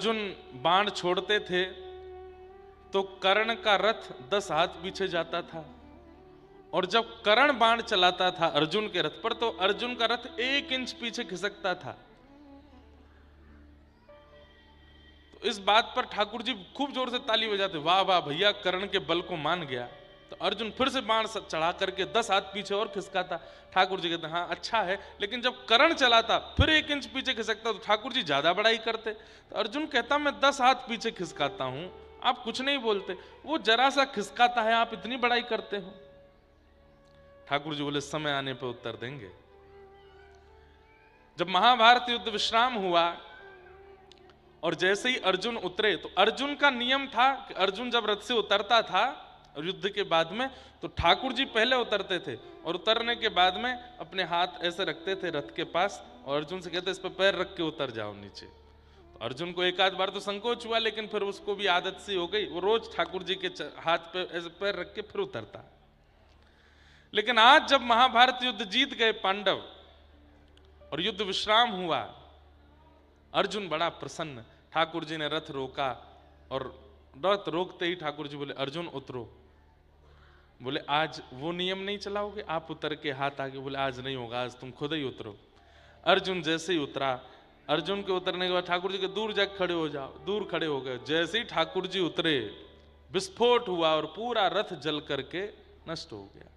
अर्जुन बाण छोड़ते थे तो कर्ण का रथ 10 हाथ पीछे जाता था, और जब कर्ण बाण चलाता था अर्जुन के रथ पर तो अर्जुन का रथ 1 इंच पीछे खिसकता था। तो इस बात पर ठाकुर जी खूब जोर से ताली बजाते, वाह वाह भैया, कर्ण के बल को मान गया। तो अर्जुन फिर से बाण चढ़ा करके 10 हाथ पीछे और खिसकाता। ठाकुर जी कहते हाँ अच्छा है, लेकिन जब कर्ण चलाता फिर 1 इंच पीछे खिसकता तो ठाकुर जी ज्यादा बड़ाई करते। तो अर्जुन कहता मैं 10 हाथ पीछे खिसकाता हूं, आप कुछ नहीं बोलते, वो जरा सा खिसकाता है, आप इतनी बड़ाई करते हो। ठाकुर जी बोले समय आने पर उत्तर देंगे। जब महाभारत युद्ध विश्राम हुआ और जैसे ही अर्जुन उतरे, तो अर्जुन का नियम था कि अर्जुन जब रथ से उतरता था युद्ध के बाद में, तो ठाकुर जी पहले उतरते थे और उतरने के बाद में अपने हाथ ऐसे रखते थे रथ के पास और अर्जुन से कहते इस पर पैर रख के उतर जाओ नीचे। तो अर्जुन को एक आध बार तो संकोच हुआ, लेकिन फिर उसको भी आदत सी हो गई, वो रोज ठाकुर जी के हाथ पे ऐसे पैर रख के फिर उतरता। लेकिन आज जब महाभारत युद्ध जीत गए पांडव और युद्ध विश्राम हुआ, अर्जुन बड़ा प्रसन्न। ठाकुर जी ने रथ रोका और रथ रोकते ही ठाकुर जी बोले अर्जुन उतरो। बोले आज वो नियम नहीं चलाओगे, आप उतर के हाथ आगे, बोले आज नहीं होगा, आज तुम खुद ही उतरो। अर्जुन जैसे ही उतरा, अर्जुन के उतरने के बाद ठाकुर जी के दूर जाके खड़े हो जाओ, दूर खड़े हो गए। जैसे ही ठाकुर जी उतरे विस्फोट हुआ और पूरा रथ जल करके नष्ट हो गया।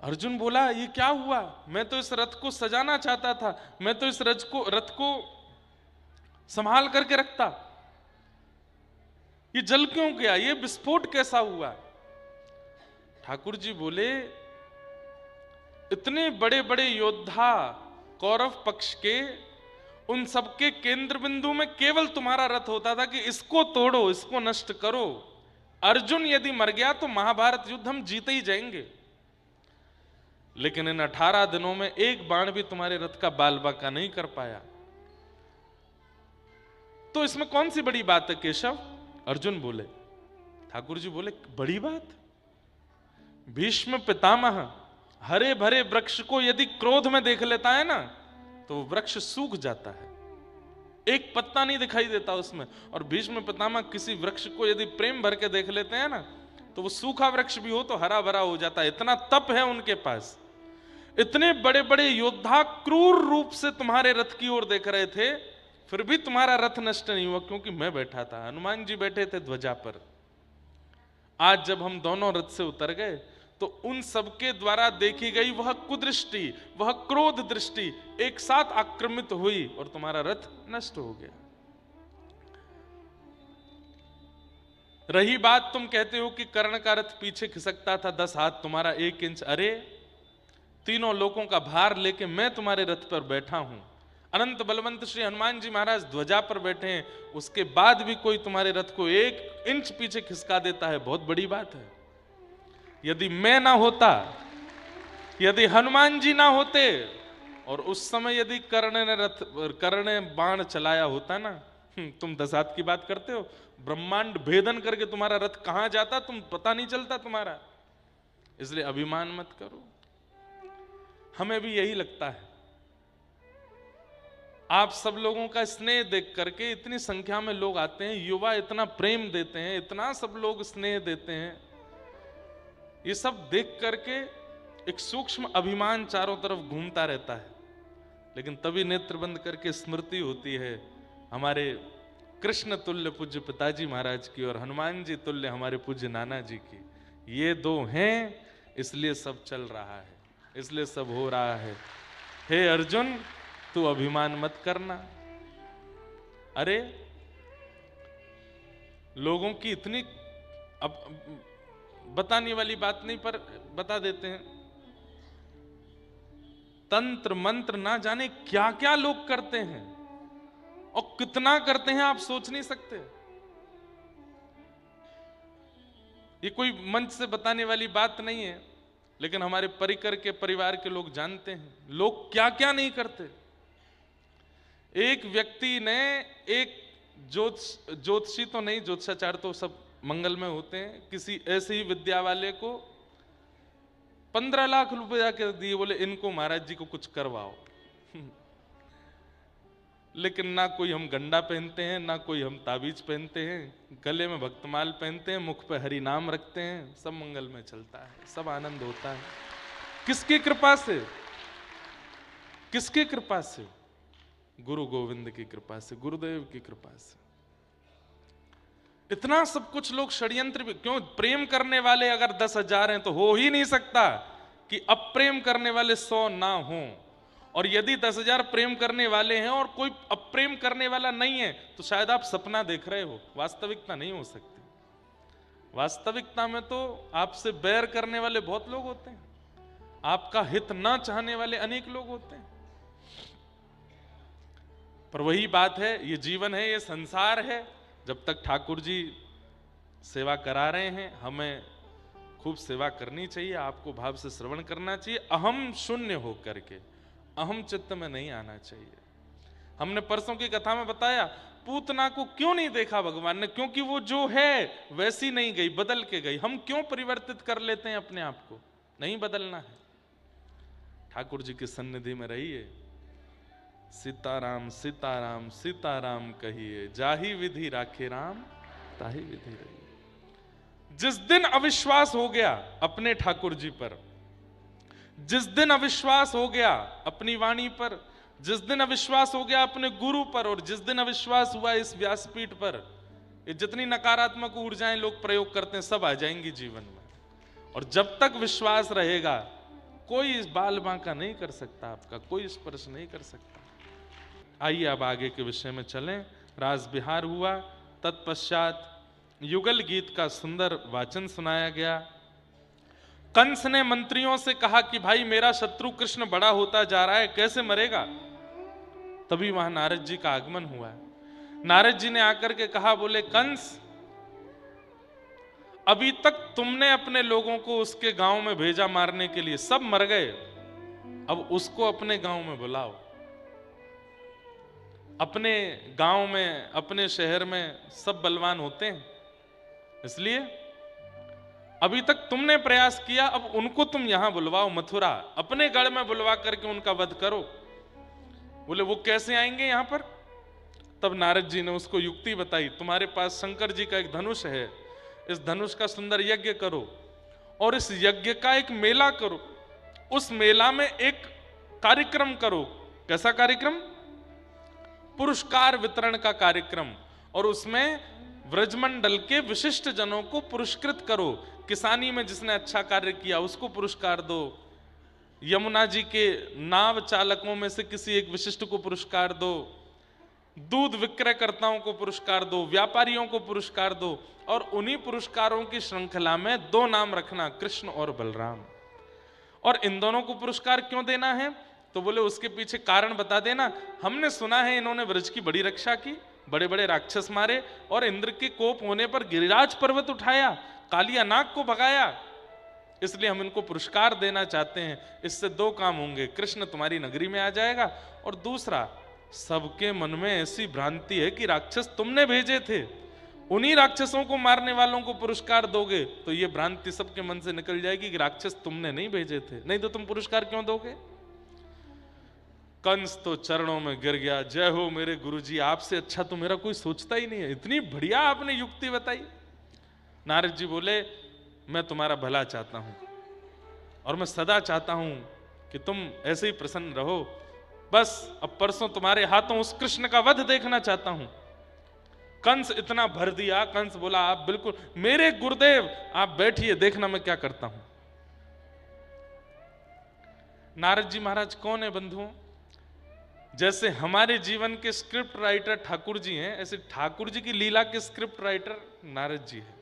अर्जुन बोला ये क्या हुआ, मैं तो इस रथ को सजाना चाहता था, मैं तो इस रथ को संभाल करके रखता, ये जल क्यों गया, ये विस्फोट कैसा हुआ। ठाकुर जी बोले इतने बड़े बड़े योद्धा कौरव पक्ष के, उन सबके केंद्र बिंदु में केवल तुम्हारा रथ होता था कि इसको तोड़ो, इसको नष्ट करो। अर्जुन यदि मर गया तो महाभारत युद्ध हम जीते ही जाएंगे, लेकिन इन 18 दिनों में एक बाण भी तुम्हारे रथ का बाल बांका नहीं कर पाया। तो इसमें कौन सी बड़ी बात है केशव, अर्जुन बोले। ठाकुर जी बोले बड़ी बात, भीष्म पितामह हरे भरे वृक्ष को यदि क्रोध में देख लेता है ना तो वृक्ष सूख जाता है, एक पत्ता नहीं दिखाई देता उसमें। और भीष्म पितामह किसी वृक्ष को यदि प्रेम भर के देख लेते हैं ना तो वो सूखा वृक्ष भी हो तो हरा भरा हो जाता है, इतना तप है उनके पास। इतने बड़े बड़े योद्धा क्रूर रूप से तुम्हारे रथ की ओर देख रहे थे, फिर भी तुम्हारा रथ नष्ट नहीं हुआ, क्योंकि मैं बैठा था, हनुमान जी बैठे थे ध्वजा पर। आज जब हम दोनों रथ से उतर गए तो उन सबके द्वारा देखी गई वह कुदृष्टि, वह क्रोध दृष्टि एक साथ आक्रमित हुई और तुम्हारा रथ नष्ट हो गया। रही बात तुम कहते हो कि कर्ण का रथ पीछे खिसकता था 10 हाथ, तुम्हारा 1 इंच, अरे तीनों लोगों का भार लेके मैं तुम्हारे रथ पर बैठा हूं, अनंत बलवंत श्री हनुमान जी महाराज ध्वजा पर बैठे हैं, उसके बाद भी कोई तुम्हारे रथ को 1 इंच पीछे खिसका देता है, बहुत बड़ी बात है। यदि मैं ना होता, यदि हनुमान जी ना होते और उस समय यदि कर्ण ने बाण चलाया होता ना, तुम 10 हाथ की बात करते हो, ब्रह्मांड भेदन करके तुम्हारा रथ कहां जाता तुम पता नहीं चलता तुम्हारा। इसलिए अभिमान मत करो। हमें भी यही लगता है, आप सब लोगों का स्नेह देख करके, इतनी संख्या में लोग आते हैं, युवा इतना प्रेम देते हैं, इतना सब लोग स्नेह देते हैं, ये सब देख करके एक सूक्ष्म अभिमान चारों तरफ घूमता रहता है। लेकिन तभी नेत्र बंद करके स्मृति होती है हमारे कृष्ण तुल्य पूज्य पिताजी महाराज की और हनुमान जी तुल्य हमारे पूज्य नाना जी की। ये दो हैं, इसलिए सब चल रहा है, इसलिए सब हो रहा है। हे अर्जुन, तू अभिमान मत करना। अरे लोगों की इतनी, अब बताने वाली बात नहीं पर बता देते हैं, तंत्र मंत्र ना जाने क्या क्या लोग करते हैं और कितना करते हैं आप सोच नहीं सकते। ये कोई मंच से बताने वाली बात नहीं है, लेकिन हमारे परिकर के परिवार के लोग जानते हैं लोग क्या क्या नहीं करते। एक व्यक्ति ने एक ज्योतिषी तो नहीं, ज्योतिषाचार्य तो सब मंगल में होते हैं, किसी ऐसे ही विद्या वाले को 15 लाख रुपए जाके दिए, बोले इनको महाराज जी को कुछ करवाओ। लेकिन ना कोई हम गंडा पहनते हैं, ना कोई हम ताबीज पहनते हैं, गले में भक्तमाल पहनते हैं, मुख पे हरि नाम रखते हैं, सब मंगल में चलता है, सब आनंद होता है। किसकी कृपा से? किसकी कृपा से? गुरु गोविंद की कृपा से, गुरुदेव की कृपा से। इतना सब कुछ लोग षड्यंत्र भी क्यों? प्रेम करने वाले अगर 10,000 हैं तो हो ही नहीं सकता कि अप्रेम करने वाले 100 ना हों। और यदि 10,000 प्रेम करने वाले हैं और कोई अप्रेम करने वाला नहीं है तो शायद आप सपना देख रहे हो, वास्तविकता नहीं हो सकती। वास्तविकता में तो आपसे बैर करने वाले बहुत लोग होते हैं, आपका हित ना चाहने वाले अनेक लोग होते हैं। पर वही बात है, ये जीवन है, ये संसार है। जब तक ठाकुर जी सेवा करा रहे हैं, हमें खूब सेवा करनी चाहिए, आपको भाव से श्रवण करना चाहिए, अहम शून्य हो करके, अहम चित्त में नहीं आना चाहिए। हमने परसों की कथा में बताया, पूतना को क्यों नहीं देखा भगवान ने? क्योंकि वो जो है वैसी नहीं गई, बदल के गई। हम क्यों परिवर्तित कर लेते हैं अपने आप को? नहीं बदलना है। ठाकुर जी की सन्निधि में रहिए, सीताराम सीताराम सीताराम कहिए, जाही विधि राखे राम ताही विधि रहिए। जिस दिन अविश्वास हो गया अपने ठाकुर जी पर, जिस दिन अविश्वास हो गया अपनी वाणी पर, जिस दिन अविश्वास हो गया अपने गुरु पर, और जिस दिन अविश्वास हुआ इस व्यासपीठ पर, ये जितनी नकारात्मक ऊर्जाएं लोग प्रयोग करते हैं सब आ जाएंगी जीवन में। और जब तक विश्वास रहेगा कोई इस बाल बांका नहीं कर सकता, आपका कोई स्पर्श नहीं कर सकता। आइए अब आगे के विषय में चलें। रास बिहार हुआ, तत्पश्चात युगल गीत का सुंदर वाचन सुनाया गया। कंस ने मंत्रियों से कहा कि भाई मेरा शत्रु कृष्ण बड़ा होता जा रहा है, कैसे मरेगा? तभी वहां नारद जी का आगमन हुआ है। नारद जी ने आकर के कहा, बोले कंस, अभी तक तुमने अपने लोगों को उसके गांव में भेजा मारने के लिए, सब मर गए, अब उसको अपने गांव में बुलाओ। अपने गांव में, अपने शहर में सब बलवान होते हैं, इसलिए अभी तक तुमने प्रयास किया, अब उनको तुम यहां बुलवाओ, मथुरा, अपने गढ़ में बुलवा करके उनका वध करो। बोले वो कैसे आएंगे यहां पर? तब नारद जी ने उसको युक्ति बताई, तुम्हारे पास शंकर जी का एक धनुष है, इस धनुष का सुंदर यज्ञ करो और इस यज्ञ का एक मेला करो, उस मेला में एक कार्यक्रम करो। कैसा कार्यक्रम? पुरस्कार वितरण का कार्यक्रम, और उसमें व्रजमंडल के विशिष्ट जनों को पुरस्कृत करो। किसानी में जिसने अच्छा कार्य किया उसको पुरस्कार दो, यमुना जी के नाव चालकों में से किसी एक विशिष्ट को पुरस्कार दो, दूध विक्रयकर्ताओं को पुरस्कार दो, व्यापारियों को पुरस्कार दो, और उन्हीं पुरस्कारों की श्रृंखला में 2 नाम रखना, कृष्ण और बलराम। और इन दोनों को पुरस्कार क्यों देना है? तो बोले उसके पीछे कारण बता देना। हमने सुना है इन्होंने ब्रज की बड़ी रक्षा की, बड़े बड़े राक्षस मारे, और इंद्र के कोप होने पर गिरिराज पर्वत उठाया, कालिया नाग को भगाया, इसलिए हम इनको पुरस्कार देना चाहते हैं। इससे 2 काम होंगे, कृष्ण तुम्हारी नगरी में आ जाएगा, और दूसरा, सबके मन में ऐसी भ्रांति है कि राक्षस तुमने भेजे थे, उन्हीं राक्षसों को मारने वालों को पुरस्कार दोगे तो ये भ्रांति सबके मन से निकल जाएगी कि राक्षस तुमने नहीं भेजे थे, नहीं तो तुम पुरस्कार क्यों दोगे? कंस तो चरणों में गिर गया, जय हो मेरे गुरुजी, आपसे अच्छा तो मेरा कोई सोचता ही नहीं है, इतनी बढ़िया आपने युक्ति बताई। नारद जी बोले, मैं तुम्हारा भला चाहता हूं और मैं सदा चाहता हूं कि तुम ऐसे ही प्रसन्न रहो, बस अब परसों तुम्हारे हाथों उस कृष्ण का वध देखना चाहता हूं। कंस इतना भर दिया, कंस बोला, आप बिल्कुल मेरे गुरुदेव, आप बैठिए, देखना मैं क्या करता हूं। नारद जी महाराज कौन है बंधुओं? जैसे हमारे जीवन के स्क्रिप्ट राइटर ठाकुर जी हैं, ऐसे ठाकुर जी की लीला के स्क्रिप्ट राइटर नारद जी हैं।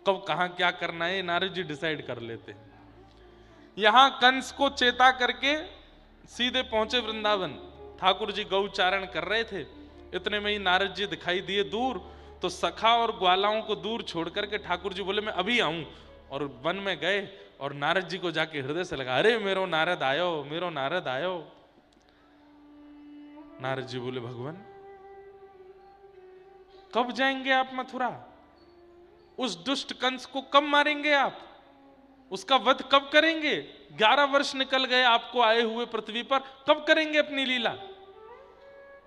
कब कहां क्या करना है नारद जी डिसाइड कर लेते हैं। यहां कंस को चेता करके सीधे पहुंचे वृंदावन। ठाकुर जी गौचारण कर रहे थे, इतने में ही नारद जी दिखाई दिए दूर, तो सखा और ग्वालाओं को दूर छोड़ करके ठाकुर जी बोले, मैं अभी आऊं, और वन में गए और नारद जी को जाके हृदय से लगा, अरे मेरो नारद आयो, मेरो नारद आयो। नारद जी बोले, भगवान कब जाएंगे आप मथुरा? उस दुष्ट कंस को कब मारेंगे आप? उसका वध कब करेंगे? 11 वर्ष निकल गए आपको आए हुए पृथ्वी पर, कब करेंगे अपनी लीला?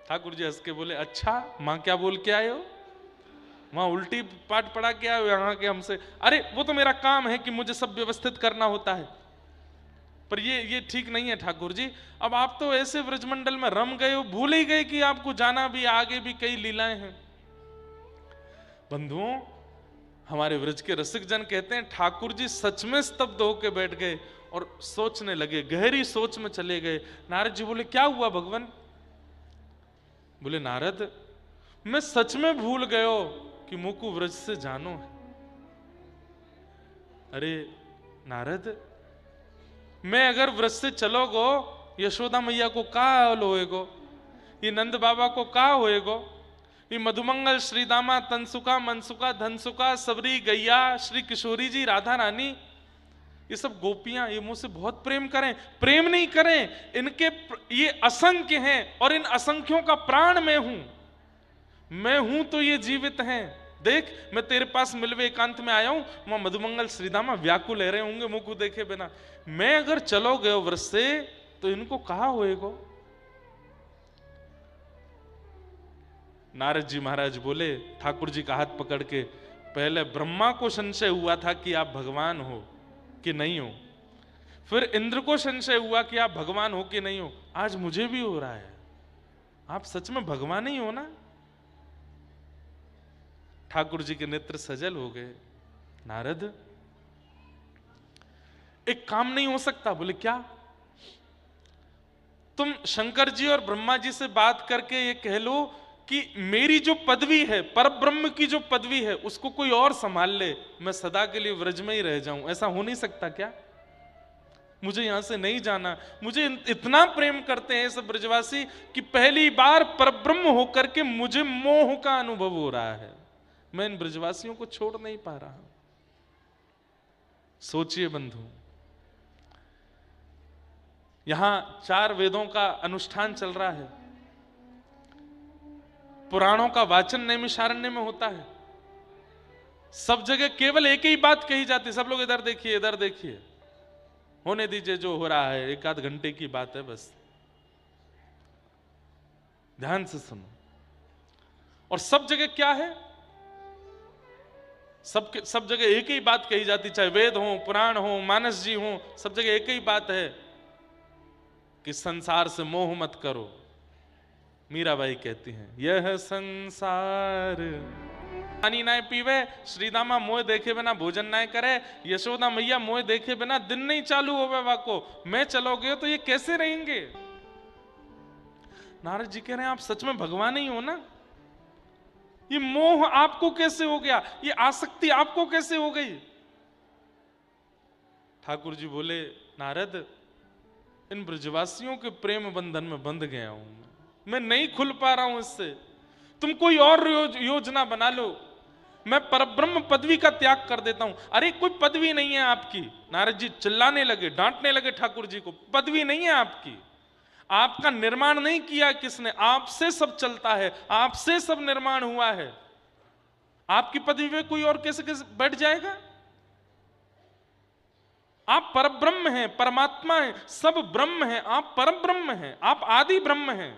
ठाकुर जी हंस के बोले, अच्छा माँ क्या बोल के आए हो? वहां उल्टी पाठ पढ़ा के आए हो यहाँ के हमसे? अरे वो तो मेरा काम है कि मुझे सब व्यवस्थित करना होता है, पर ये ठीक नहीं है ठाकुर जी। अब आप तो ऐसे ब्रजमंडल में रम गए हो, भूल ही गए कि आपको जाना भी, आगे भी कई लीलाएं हैं। बंधुओं, हमारे व्रज के रसिक जन कहते हैं ठाकुर जी सच में स्तब्ध होकर बैठ गए और सोचने लगे, गहरी सोच में चले गए। नारद जी बोले, क्या हुआ भगवान? बोले, नारद मैं सच में भूल गयो कि मुकु व्रज से जानो है। अरे नारद, मैं अगर व्रज से चलोगो, यशोदा मैया को का हाल होएगो, ये नंद बाबा को का होएगो, ये मधुमंगल, श्रीदामा, तनसुका, मनसुका, धनसुका, सबरी, गैया, श्री किशोरी जी, राधा रानी, ये सब गोपियां ये मुझसे बहुत प्रेम करें, प्रेम नहीं करें, इनके ये असंख्य हैं और इन असंख्यों का प्राण मैं हूं तो ये जीवित हैं। देख मैं तेरे पास मिलवे एकांत में आया हूं, वहां मधुमंगल श्रीदामा व्याकुल रहे होंगे मुंह को देखे बिना। मैं अगर चलो गए व्रज से तो इनको कहा होएगो? नारद जी महाराज बोले, ठाकुर जी का हाथ पकड़ के, पहले ब्रह्मा को संशय हुआ था कि आप भगवान हो कि नहीं हो, फिर इंद्र को संशय हुआ कि आप भगवान हो कि नहीं हो, आज मुझे भी हो रहा है, आप सच में भगवान ही हो ना? ठाकुर जी के नेत्र सजल हो गए। नारद एक काम नहीं हो सकता? बोले, क्या? तुम शंकर जी और ब्रह्मा जी से बात करके ये कह लो कि मेरी जो पदवी है, परब्रह्म की जो पदवी है, उसको कोई और संभाल ले, मैं सदा के लिए व्रज में ही रह जाऊं। ऐसा हो नहीं सकता क्या? मुझे यहां से नहीं जाना। मुझे इतना प्रेम करते हैं सब ब्रजवासी कि पहली बार परब्रह्म होकर के मुझे मोह का अनुभव हो रहा है। मैं इन ब्रजवासियों को छोड़ नहीं पा रहा हूं। सोचिए बंधु, यहां 4 वेदों का अनुष्ठान चल रहा है, पुराणों का वाचन नैमिषारण्य में होता है, सब जगह केवल एक ही बात कही जाती, सब लोग इधर देखिए इधर देखिए, होने दीजिए जो हो रहा है, 1 आध घंटे की बात है बस, ध्यान से सुनो। और सब जगह क्या है? सब जगह एक ही बात कही जाती, चाहे वेद हो, पुराण हो, मानस जी हो, सब जगह एक ही बात है कि संसार से मोह मत करो। मीराबाई कहती हैं, यह संसार पानी ना पीवे, श्रीदामा मोह देखे बिना भोजन ना करे, यशोदा मैया मोह देखे बिना दिन नहीं चालू होवे वाको, मैं चलोगे तो ये कैसे रहेंगे? नारद जी कह रहे हैं, आप सच में भगवान ही हो ना? ये मोह आपको कैसे हो गया? ये आसक्ति आपको कैसे हो गई? ठाकुर जी बोले, नारद इन ब्रजवासियों के प्रेम बंधन में बंध गया हूं मैं नहीं खुल पा रहा हूं इससे। तुम कोई और योजना बना लो, मैं परब्रह्म पदवी का त्याग कर देता हूं। अरे कोई पदवी नहीं है आपकी। नारद जी चिल्लाने लगे, डांटने लगे ठाकुर जी को, पदवी नहीं है आपकी, आपका निर्माण नहीं किया किसने, आपसे सब चलता है, आपसे सब निर्माण हुआ है, आपकी पदवी में कोई और कैसे कैसे बैठ जाएगा? आप परब्रह्म हैं, परमात्मा हैं, सब ब्रह्म हैं, आप परब्रह्म हैं, आप आदि ब्रह्म हैं।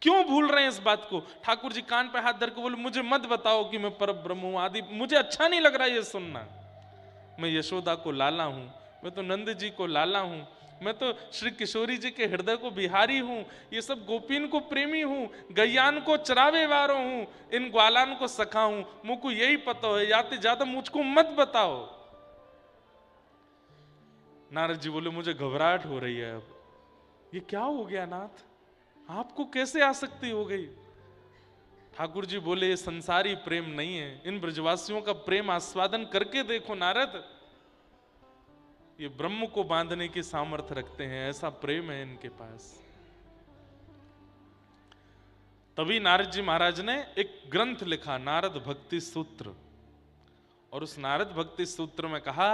क्यों भूल रहे हैं इस बात को? ठाकुर जी कान पे हाथ धर के बोले, मुझे मत बताओ कि मैं परब्रह्म हूं, आदि, मुझे अच्छा नहीं लग रहा ये सुनना। मैं यशोदा को लाला हूं, मैं तो नंद जी को लाला हूं, मैं तो श्री किशोरी जी के हृदय को बिहारी हूं, ये सब गोपीन को प्रेमी हूं, गैयान को चरावे वारो हूं, इन ग्वालान को सखा हूं, मुझको यही पता है, याते ज्यादा मुझको मत बताओ। नारद जी बोले, मुझे घबराहट हो रही है अब, ये क्या हो गया नाथ, आपको कैसे आसक्ति हो गई? ठाकुर जी बोले, ये संसारी प्रेम नहीं है, इन ब्रजवासियों का प्रेम आस्वादन करके देखो नारद, ये ब्रह्म को बांधने की सामर्थ्य रखते हैं, ऐसा प्रेम है इनके पास। तभी नारद जी महाराज ने एक ग्रंथ लिखा, नारद भक्ति सूत्र, और उस नारद भक्ति सूत्र में कहा,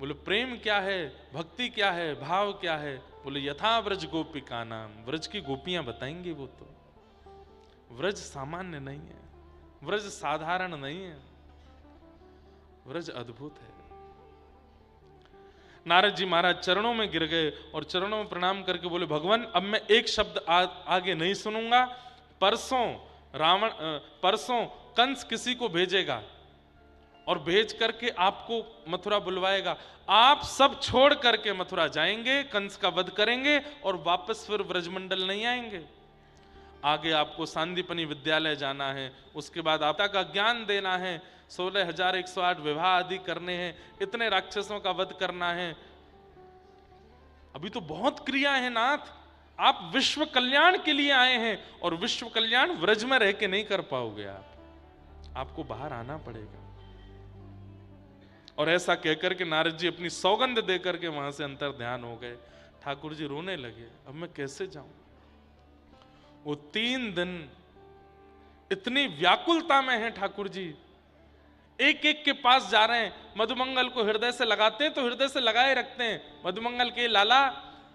बोले प्रेम क्या है, भक्ति क्या है, भाव क्या है? बोले यथा व्रज गोपिका नाम, व्रज की गोपियां बताएंगी। वो तो व्रज सामान्य नहीं है, व्रज साधारण नहीं है, व्रज अद्भुत है। नारद जी महाराज चरणों में गिर गए और चरणों में प्रणाम करके बोले, भगवान अब मैं एक शब्द आगे नहीं सुनूंगा। परसों कंस किसी को भेजेगा और भेज करके आपको मथुरा बुलवाएगा। आप सब छोड़ करके मथुरा जाएंगे, कंस का वध करेंगे और वापस फिर ब्रजमंडल नहीं आएंगे। आगे आपको सांदीपनि विद्यालय जाना है, उसके बाद आपदा का ज्ञान देना है, 16,108 विवाह आदि करने हैं, इतने राक्षसों का वध करना है। अभी तो बहुत क्रिया है नाथ, आप विश्व कल्याण के लिए आए हैं और विश्व कल्याण व्रज में रह के नहीं कर पाओगे। आपको बाहर आना पड़ेगा। और ऐसा कहकर के नारद जी अपनी सौगंध देकर के वहां से अंतर ध्यान हो गए। ठाकुर जी रोने लगे, अब मैं कैसे जाऊं। वो 3 दिन इतनी व्याकुलता में है ठाकुर जी, एक एक के पास जा रहे हैं। मधुमंगल को हृदय से लगाते हैं तो हृदय से लगाए रखते हैं। मधुमंगल के लाला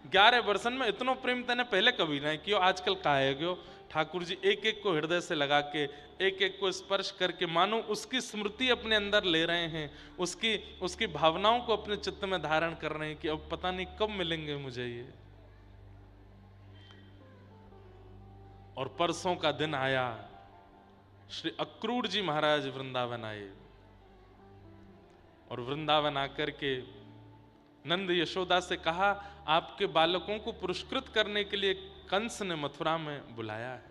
11 वर्षन में इतनो प्रेम तने पहले कभी नहीं कियो, आजकल काहे गयो। ठाकुर जी एक एक को हृदय से लगा के, एक एक को स्पर्श करके, मानो उसकी स्मृति अपने अंदर ले रहे हैं, उसकी भावनाओं को अपने चित्त में धारण कर रहे हैं कि अब पता नहीं कब मिलेंगे मुझे ये। और परसों का दिन आया, श्री अक्रूर जी महाराज वृंदावन आए और वृंदावन आकर के नंद यशोदा से कहा, आपके बालकों को पुरस्कृत करने के लिए कंस ने मथुरा में बुलाया है।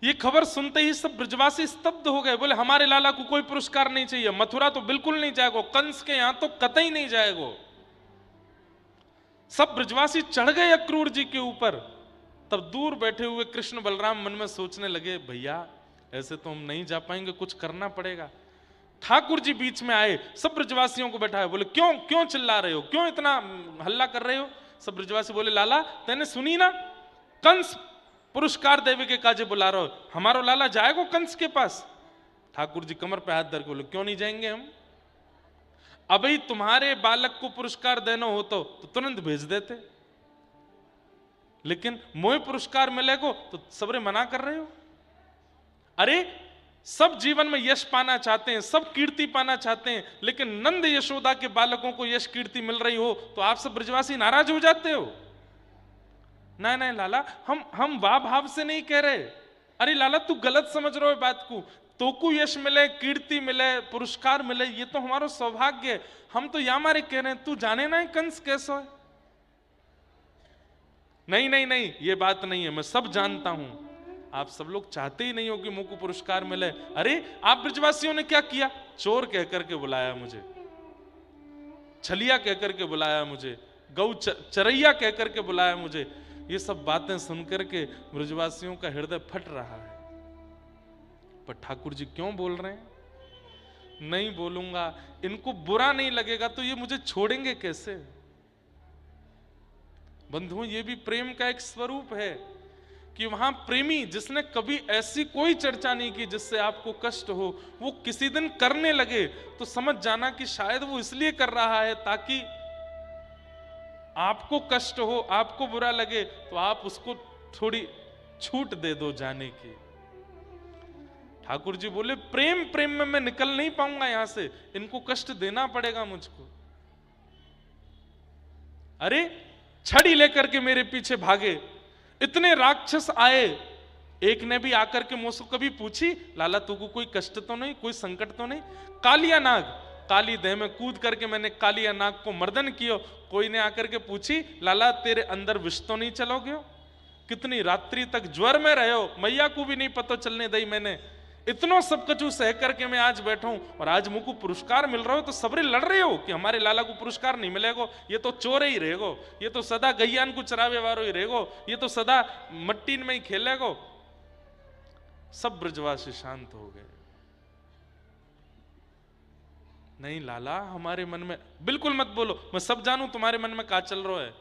ये खबर सुनते ही सब ब्रजवासी स्तब्ध हो गए, बोले हमारे लाला को कोई पुरस्कार नहीं चाहिए, मथुरा तो बिल्कुल नहीं जाएगा, कंस के यहां तो कतई नहीं जाएगा। सब ब्रजवासी चढ़ गए अक्रूर जी के ऊपर। तब दूर बैठे हुए कृष्ण बलराम मन में सोचने लगे, भैया ऐसे तो हम नहीं जा पाएंगे, कुछ करना पड़ेगा। ठाकुर जी बीच में आए, सब ब्रजवासियों को बैठाए, बोले क्यों क्यों चिल्ला रहे हो, क्यों इतना हल्ला कर रहे हो। सब ब्रजवासी बोले, लाला तेने सुनी ना, कंस पुरस्कार देवे के काजे बुला रहे हो, हमारो लाला जाएगो कंस के पास। ठाकुर जी कमर पे हाथ धर के बोले, क्यों नहीं जाएंगे हम, अभी तुम्हारे बालक को पुरस्कार देना हो तो तुरंत भेज देते, लेकिन मोह पुरस्कार मिलेगो तो सबरे मना कर रहे हो। अरे सब जीवन में यश पाना चाहते हैं, सब कीर्ति पाना चाहते हैं, लेकिन नंद यशोदा के बालकों को यश कीर्ति मिल रही हो तो आप सब ब्रजवासी नाराज हो जाते हो। नहीं नहीं लाला, हम वाह भाव से नहीं कह रहे। अरे लाला तू गलत समझ रहे हो बात को, तो को यश मिले, कीर्ति मिले, पुरस्कार मिले, ये तो हमारा सौभाग्य है। हम तो या मारे कह रहे हैं, तू जाने ना कंस कैसा है। नहीं नहीं नहीं, ये बात नहीं है, मैं सब जानता हूं, आप सब लोग चाहते ही नहीं हो कि मुझको पुरस्कार मिले। अरे आप ब्रजवासियों ने क्या किया, चोर कहकर के बुलाया मुझे, छलिया कहकर के बुलाया मुझे, गौ चरैया कहकर के बुलाया मुझे। ये सब बातें सुनकर के ब्रजवासियों का हृदय फट रहा है। पर ठाकुर जी क्यों बोल रहे हैं, नहीं बोलूंगा, इनको बुरा नहीं लगेगा तो ये मुझे छोड़ेंगे कैसे। बंधुओं, ये भी प्रेम का एक स्वरूप है कि वहां प्रेमी जिसने कभी ऐसी कोई चर्चा नहीं की जिससे आपको कष्ट हो, वो किसी दिन करने लगे तो समझ जाना कि शायद वो इसलिए कर रहा है ताकि आपको कष्ट हो, आपको बुरा लगे, तो आप उसको थोड़ी छूट दे दो जाने की। ठाकुर जी बोले, प्रेम प्रेम में मैं निकल नहीं पाऊंगा यहां से, इनको कष्ट देना पड़ेगा मुझको। अरे छड़ी लेकर के मेरे पीछे भागे, इतने राक्षस आए, एक ने भी आकर के मुझसे कभी पूछी, लाला तुमको कोई कष्ट तो नहीं, कोई संकट तो नहीं। कालिया नाग, काली देह में कूद करके मैंने कालिया नाग को मर्दन किया, कोई ने आकर के पूछी, लाला तेरे अंदर विष तो नहीं चलोगे। कितनी रात्रि तक ज्वर में रहे हो, मैया को भी नहीं पता चलने दी मैंने। इतना सब कछु सह करके मैं आज बैठा हूं और आज मुझको पुरस्कार मिल रहा हो तो सबरे लड़ रहे हो कि हमारे लाला को पुरस्कार नहीं मिलेगा, ये तो चोर ही रहेगो, ये तो सदा गैयान को चरावे वारो ही रहेगो, ये तो सदा मट्टी में ही खेलेगो। सब ब्रजवासी शांत हो गए। नहीं लाला, हमारे मन में बिल्कुल मत बोलो, मैं सब जानू तुम्हारे मन में क्या चल रहा है।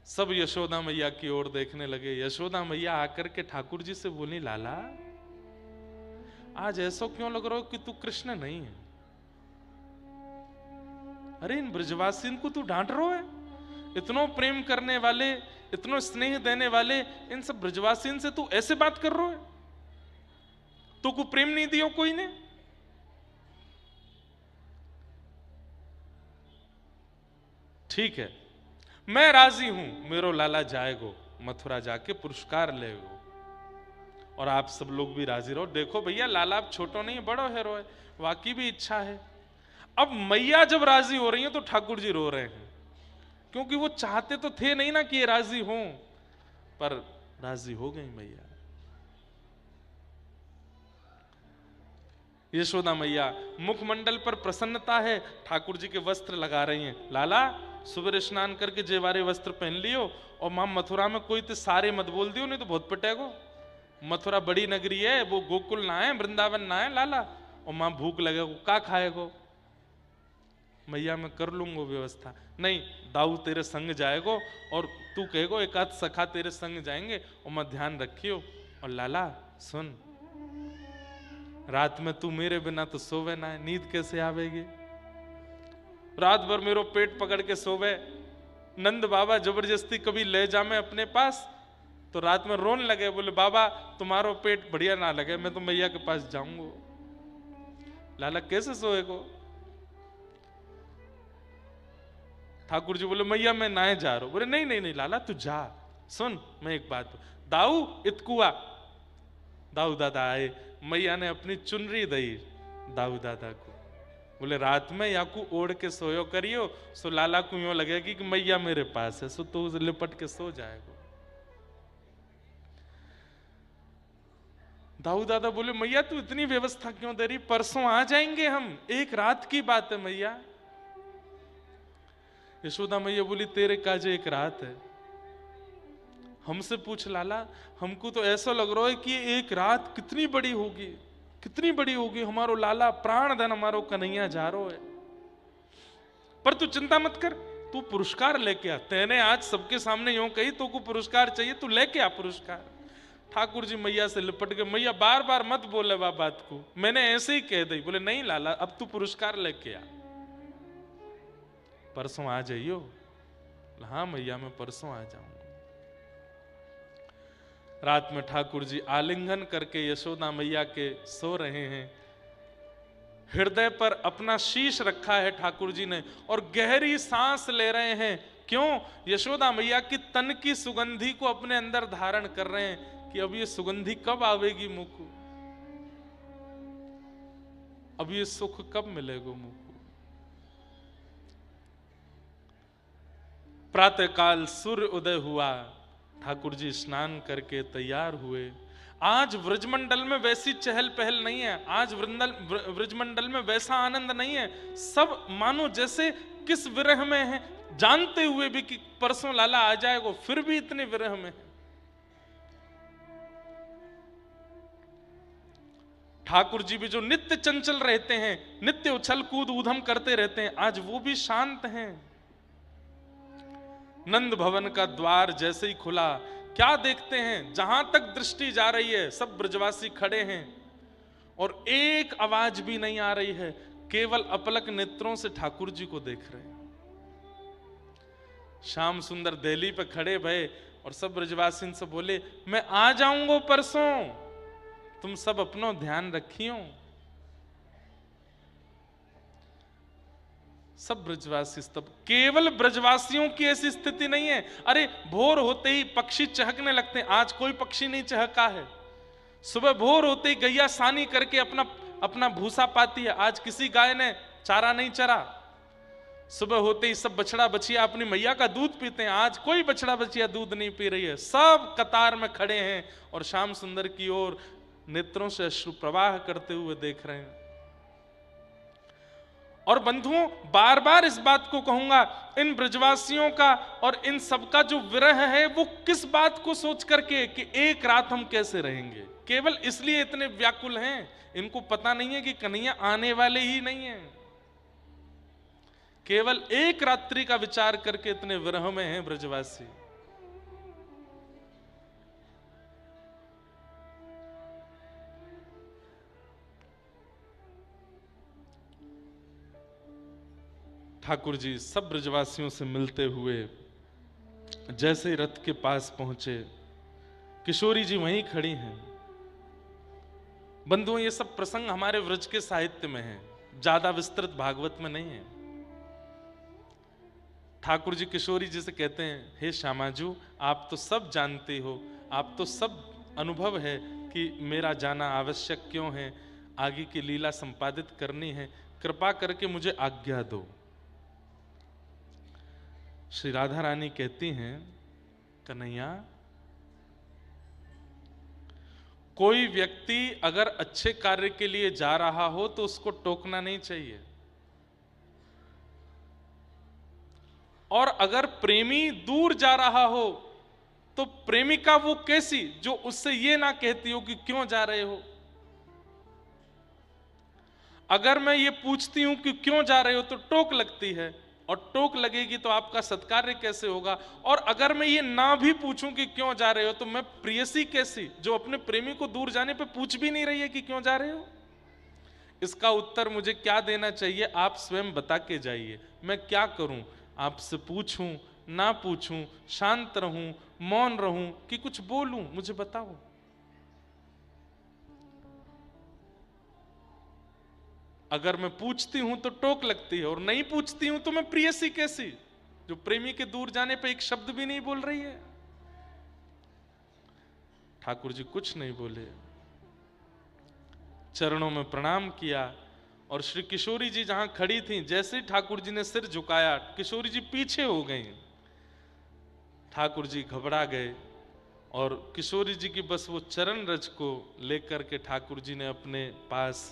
सब यशोदा मैया की ओर देखने लगे। यशोदा मैया आकर के ठाकुर जी से बोली, लाला आज ऐसा क्यों लग रहा हो कि तू कृष्ण नहीं है। अरे इन ब्रजवासी को तू डांट रहा है, इतना प्रेम करने वाले, इतना स्नेह देने वाले इन सब ब्रजवासी से तू ऐसे बात कर रहा है। तू को प्रेम नहीं दियो कोई ने। ठीक है, मैं राजी हूं, मेरो लाला जाएगो मथुरा जाके पुरस्कार लेगो, और आप सब लोग भी राजी रहो। देखो भैया, लाला अब छोटो नहीं बड़ो हीरो है, वाकई भी इच्छा है। अब मैया जब राजी हो रही है तो ठाकुर जी रो रहे हैं, क्योंकि वो चाहते तो थे नहीं ना कि ये राजी हों, पर राजी हो गई मैया। यशोदा मैया मुखमंडल पर प्रसन्नता है, ठाकुर जी के वस्त्र लगा रही हैं। लाला सुबह स्नान करके जेवारे वस्त्र पहन लियो, और मां मथुरा में कोई तो सारे मत बोल दियो, नहीं तो बहुत पटेगो। मथुरा बड़ी नगरी है, वो गोकुल ना है, वृंदावन ना है लाला, और मां भूख लगेगो, का खाएगो। मैया मैं कर लूंगो व्यवस्था। नहीं, दाऊ तेरे संग जाएगो, और तू कहेगो एक आध सखा तेरे संग जाएंगे, और मैं ध्यान रखियो। और लाला सुन, रात में तू मेरे बिना तो सोवे ना है, नींद कैसे आवेगी। रात भर मेरो पेट पकड़ के सोवे, नंद बाबा जबरदस्ती कभी ले जा मैं अपने पास, तो रात में रोन लगे, बोले बाबा तुम्हारो पेट बढ़िया ना लगे, मैं तो मैया के पास जाऊंगो। लाला कैसे सोएगो। ठाकुर जी बोले मैया मैं नाए जा रहा हूं। बोले नहीं नहीं नहीं लाला तू जा। सुन मैं एक बात, दाऊ इतकुआ। दाऊ दादा आए, मैया ने अपनी चुनरी दई दाऊ दादा को, बोले रात में याकू ओढ़ के सोयो करियो, सो लाला को यूं लगेगी कि मैया मेरे पास है, सो तू लिपट के सो जाएगा। दाऊ दादा बोले मैया तू इतनी व्यवस्था क्यों दे रही, परसों आ जाएंगे हम, एक रात की बात है मैया। यशोदा मैया बोली तेरे काजे एक रात है, हमसे पूछ लाला, हमको तो ऐसा लग रहा है कि एक रात कितनी बड़ी होगी, कितनी बड़ी होगी। हमारो लाला प्राण धन हमारो कन्हैया जा रो है। पर तू चिंता मत कर, तू पुरस्कार लेके आ। तेने आज सबके सामने यूं कही तो को पुरस्कार चाहिए, तू लेके आ पुरस्कार। ठाकुर जी मैया से लिपट गए, मैया बार बार मत बोले वह बात को, मैंने ऐसे ही कह दी। बोले नहीं लाला अब तू पुरस्कार लेके आ, परसों आ जाइयो। हाँ मैया मैं परसों आ जाऊंगा। रात में ठाकुर जी आलिंगन करके यशोदा मैया के सो रहे हैं। हृदय पर अपना शीश रखा है ठाकुर जी ने, और गहरी सांस ले रहे हैं। क्यों? यशोदा मैया की तन की सुगंधी को अपने अंदर धारण कर रहे हैं कि अब ये सुगंधी कब आवेगी मुख को, अब ये सुख कब मिलेगा मुख को। प्रातःकाल सूर्य उदय हुआ, ठाकुर जी स्नान करके तैयार हुए। आज व्रजमंडल में वैसी चहल पहल नहीं है, आज व्रजमंडल में वैसा आनंद नहीं है। सब मानो जैसे किस विरह में है, जानते हुए भी कि परसों लाला आ जाएगा, फिर भी इतने विरह में है। ठाकुर जी भी जो नित्य चंचल रहते हैं, नित्य उछल कूद ऊधम करते रहते हैं, आज वो भी शांत हैं। नंद भवन का द्वार जैसे ही खुला, क्या देखते हैं, जहां तक दृष्टि जा रही है सब ब्रजवासी खड़े हैं, और एक आवाज भी नहीं आ रही है, केवल अपलक नेत्रों से ठाकुर जी को देख रहे हैं। श्याम सुंदर देहली पे खड़े भये, और सब ब्रजवासी से बोले मैं आ जाऊंगा परसों, तुम सब अपनो ध्यान रखियो। सब ब्रजवासी तब, केवल ब्रजवासियों की ऐसी स्थिति नहीं है। अरे भोर होते ही पक्षी चहकने लगते हैं, आज कोई पक्षी नहीं चहका है। सुबह भोर होते ही गैया सानी करके अपना अपना भूसा पाती है, आज किसी गाय ने चारा नहीं चरा। सुबह होते ही सब बछड़ा बछिया अपनी मैया का दूध पीते हैं, आज कोई बछड़ा बछिया दूध नहीं पी रही है। सब कतार में खड़े हैं और श्याम सुंदर की ओर नेत्रों से अश्रु प्रवाह करते हुए देख रहे हैं। और बंधुओं, बार बार इस बात को कहूंगा, इन ब्रजवासियों का और इन सबका जो विरह है वो किस बात को सोच करके कि एक रात हम कैसे रहेंगे, केवल इसलिए इतने व्याकुल हैं। इनको पता नहीं है कि कन्हैया आने वाले ही नहीं है। केवल एक रात्रि का विचार करके इतने विरह में हैं ब्रजवासी। ठाकुर जी सब ब्रजवासियों से मिलते हुए जैसे रथ के पास पहुंचे, किशोरी जी वहीं खड़ी हैं। बंधुओं, ये सब प्रसंग हमारे व्रज के साहित्य में है, ज्यादा विस्तृत भागवत में नहीं है। ठाकुर जी किशोरी जी से कहते हैं, हे श्यामाजू, आप तो सब जानते हो, आप तो सब अनुभव है कि मेरा जाना आवश्यक क्यों है, आगे की लीला संपादित करनी है, कृपा करके मुझे आज्ञा दो। श्री राधा रानी कहती हैं, कन्हैया, कोई व्यक्ति अगर अच्छे कार्य के लिए जा रहा हो तो उसको टोकना नहीं चाहिए, और अगर प्रेमी दूर जा रहा हो तो प्रेमिका वो कैसी जो उससे ये ना कहती हो कि क्यों जा रहे हो। अगर मैं ये पूछती हूं कि क्यों जा रहे हो तो टोक लगती है, और टोक लगेगी तो आपका सत्कार्य कैसे होगा। और अगर मैं ये ना भी पूछूं कि क्यों जा रहे हो तो मैं प्रेयसी कैसी जो अपने प्रेमी को दूर जाने पे पूछ भी नहीं रही है कि क्यों जा रहे हो। इसका उत्तर मुझे क्या देना चाहिए, आप स्वयं बता के जाइए। मैं क्या करूं, आपसे पूछूं, ना पूछूं, शांत रहूं, मौन रहूं कि कुछ बोलूं, मुझे बताओ। अगर मैं पूछती हूं तो टोक लगती है, और नहीं पूछती हूं तो मैं प्रेयसी कैसी जो प्रेमी के दूर जाने पे एक शब्द भी नहीं बोल रही है। ठाकुर जी कुछ नहीं बोले, चरणों में प्रणाम किया, और श्री किशोरी जी जहां खड़ी थी, जैसे ही ठाकुर जी ने सिर झुकाया, किशोरी जी पीछे हो गई। ठाकुर जी घबरा गए, और किशोरी जी की बस वो चरण रज को लेकर के ठाकुर जी ने अपने पास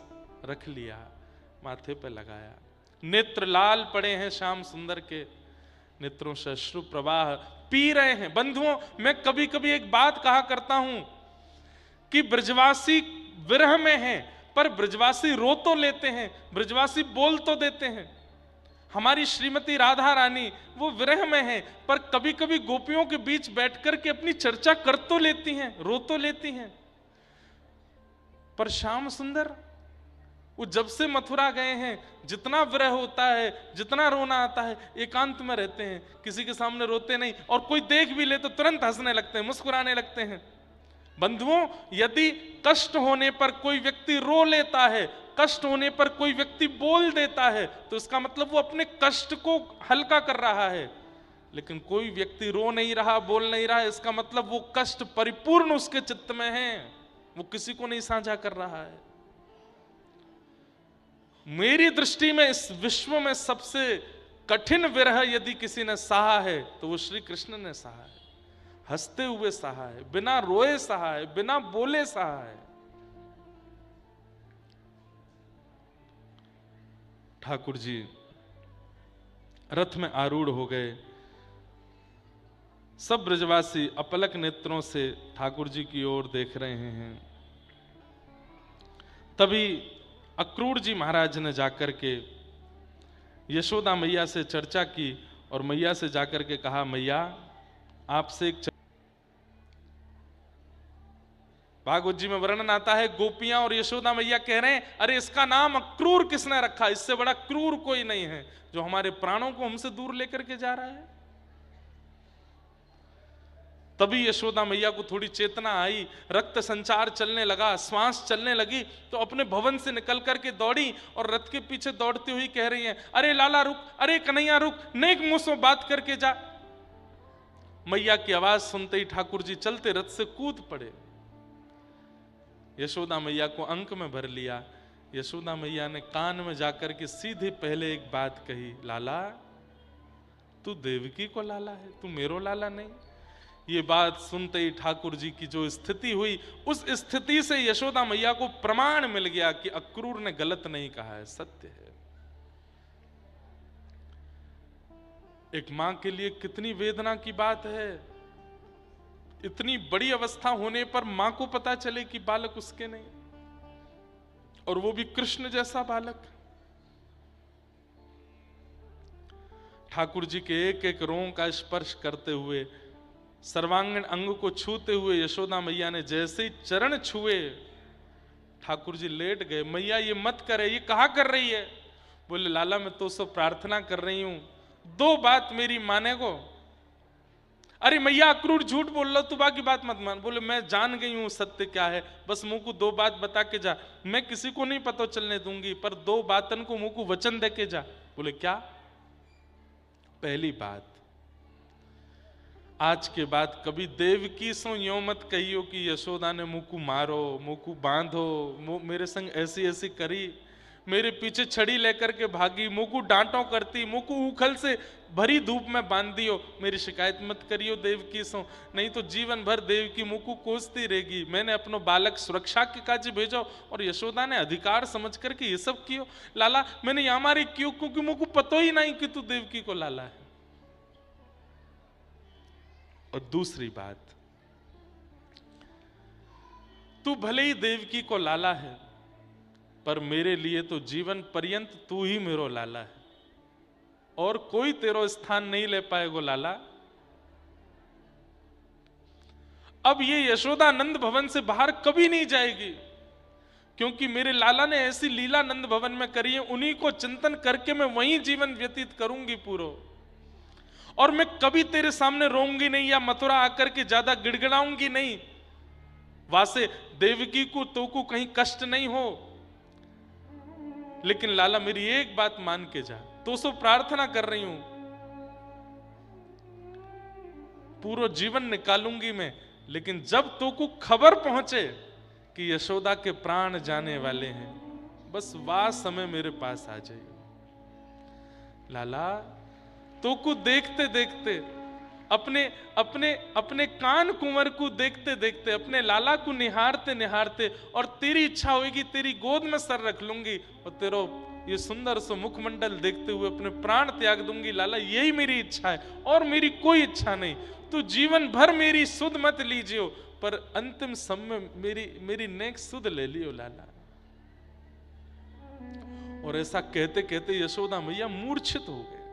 रख लिया, माथे पे लगाया। नेत्र लाल पड़े हैं श्याम सुंदर के, नेत्रों से अश्रु प्रवाह पी रहे हैं। बंधुओं, मैं कभी कभी एक बात कहा करता हूं कि ब्रजवासी विरह में हैं, पर ब्रजवासी रो तो लेते हैं, ब्रजवासी बोल तो देते हैं। हमारी श्रीमती राधा रानी वो विरह में है, पर कभी कभी गोपियों के बीच बैठकर के अपनी चर्चा कर तो लेती हैं, रो तो लेती हैं। पर श्याम सुंदर वो जब से मथुरा गए हैं, जितना विरह होता है, जितना रोना आता है, एकांत में रहते हैं, किसी के सामने रोते नहीं, और कोई देख भी ले तो तुरंत हंसने लगते हैं, मुस्कुराने लगते हैं। बंधुओं, यदि कष्ट होने पर कोई व्यक्ति रो लेता है, कष्ट होने पर कोई व्यक्ति बोल देता है, तो इसका मतलब वो अपने कष्ट को हल्का कर रहा है। लेकिन कोई व्यक्ति रो नहीं रहा, बोल नहीं रहा, इसका मतलब वो कष्ट परिपूर्ण उसके चित्त में है, वो किसी को नहीं साझा कर रहा है। मेरी दृष्टि में इस विश्व में सबसे कठिन विरह यदि किसी ने सहा है तो वो श्री कृष्ण ने सहा है। हंसते हुए सहा है, बिना रोए सहा है, बिना बोले सहा है। ठाकुर जी रथ में आरूढ़ हो गए, सब ब्रजवासी अपलक नेत्रों से ठाकुर जी की ओर देख रहे हैं। तभी अक्रूर जी महाराज ने जाकर के यशोदा मैया से चर्चा की, और मैया से जाकर के कहा, मैया आपसे एक भागवत जी में वर्णन आता है, गोपियां और यशोदा मैया कह रहे हैं, अरे इसका नाम अक्रूर किसने रखा, इससे बड़ा क्रूर कोई नहीं है जो हमारे प्राणों को हमसे दूर लेकर के जा रहा है। तभी यशोदा मैया को थोड़ी चेतना आई, रक्त संचार चलने लगा, श्वास चलने लगी, तो अपने भवन से निकल करके दौड़ी और रथ के पीछे दौड़ती हुई कह रही हैं, अरे लाला रुक, अरे कन्हैया रुक, नेक मुंह से बात करके जा। मैया की आवाज सुनते ही ठाकुर जी चलते रथ से कूद पड़े। यशोदा मैया को अंक में भर लिया। यशोदा मैया ने कान में जाकर के सीधे पहले एक बात कही, लाला तू देवकी को लाला है, तू मेरो लाला नहीं। ये बात सुनते ही ठाकुर जी की जो स्थिति हुई, उस स्थिति से यशोदा मैया को प्रमाण मिल गया कि अक्रूर ने गलत नहीं कहा है, सत्य है। एक मां के लिए कितनी वेदना की बात है, इतनी बड़ी अवस्था होने पर मां को पता चले कि बालक उसके नहीं, और वो भी कृष्ण जैसा बालक। ठाकुर जी के एक एक रों का स्पर्श करते हुए, सर्वांगीण अंग को छूते हुए यशोदा मैया ने जैसे ही चरण छुए, ठाकुर जी लेट गए। मैया ये मत करे, ये कहा कर रही है? बोले लाला मैं तो सब प्रार्थना कर रही हूं, दो बात मेरी माने को। अरे मैया अक्रूर झूठ बोल रहा, तू बाकी बात मत मान। बोले मैं जान गई हूं सत्य क्या है, बस मुंह को दो बात बता के जा, मैं किसी को नहीं पता चलने दूंगी, पर दो बातन को मुंह को वचन दे के जा। बोले क्या? पहली बात, आज के बाद कभी देवकी सो यो मत कहियो कि यशोदा ने मुकु मारो, मुकु बांधो, मेरे संग ऐसी ऐसी करी, मेरे पीछे छड़ी लेकर के भागी, मुकु डांटो करती, मुकु उखल से भरी धूप में बांध दियो, मेरी शिकायत मत करियो देवकी सो, नहीं तो जीवन भर देवकी मुकु कोसती रहेगी। मैंने अपनो बालक सुरक्षा के काज भेजो और यशोदा ने अधिकार समझ करके ये सब कियो। लाला मैंने यहाँ मारी क्यों? क्योंकि मुकु पतो ही नहीं कि तू देवकी को लाला है। और दूसरी बात, तू भले ही देवकी को लाला है, पर मेरे लिए तो जीवन पर्यंत तू ही मेरो लाला है, और कोई तेरो स्थान नहीं ले पाएगो लाला। अब ये यशोदा नंद भवन से बाहर कभी नहीं जाएगी, क्योंकि मेरे लाला ने ऐसी लीला नंद भवन में करी है, उन्हीं को चिंतन करके मैं वहीं जीवन व्यतीत करूंगी पूरा। और मैं कभी तेरे सामने रोऊंगी नहीं या मथुरा आकर के ज्यादा गिड़गिड़ाऊंगी नहीं, वासे देवकी को तो को कहीं कष्ट नहीं हो। लेकिन लाला मेरी एक बात मान के जा, तो सो प्रार्थना कर रही हूं, पूरा जीवन निकालूंगी मैं, लेकिन जब तो को खबर पहुंचे कि यशोदा के प्राण जाने वाले हैं, बस वह समय मेरे पास आ जाए। लाला तो को देखते देखते, अपने अपने अपने कान कुंवर को देखते देखते, अपने लाला को निहारते निहारते, और तेरी इच्छा होगी तेरी गोद में सर रख लूंगी और तेरो ये सुंदर सो मुखमंडल देखते हुए अपने प्राण त्याग दूंगी। लाला यही मेरी इच्छा है और मेरी कोई इच्छा नहीं। तू जीवन भर मेरी सुध मत लीजियो, पर अंतिम समय मेरी नेक सुध ले लियो लाला। और ऐसा कहते कहते यशोदा मैया मूर्छित हो गए।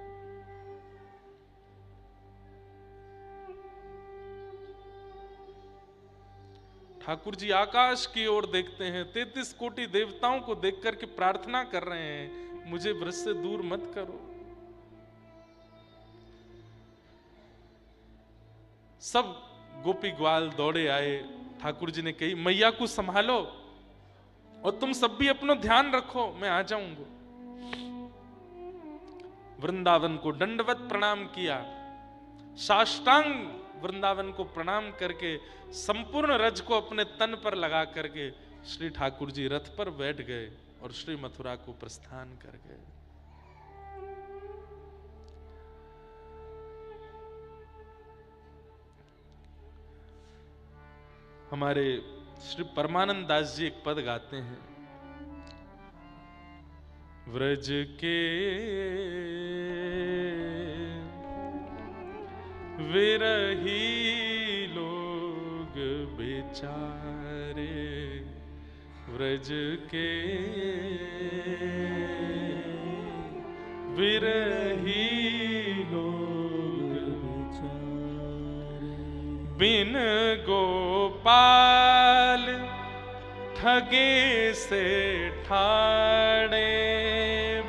ठाकुर जी आकाश की ओर देखते हैं, 33 कोटि देवताओं को देख करके प्रार्थना कर रहे हैं, मुझे ब्रज से दूर मत करो। सब गोपी ग्वाल दौड़े आए, ठाकुर जी ने कही मैया को संभालो और तुम सब भी अपना ध्यान रखो, मैं आ जाऊंगा। वृंदावन को दंडवत प्रणाम किया, साष्टांग वृंदावन को प्रणाम करके संपूर्ण रज को अपने तन पर लगा करके श्री ठाकुर जी रथ पर बैठ गए और श्री मथुरा को प्रस्थान कर गए। हमारे श्री परमानंद दास जी एक पद गाते हैं, व्रज के विरही लोग बेचारे, व्रज के विरही लोग बेचारे, बिन गोपाल ठगे से ठाड़े,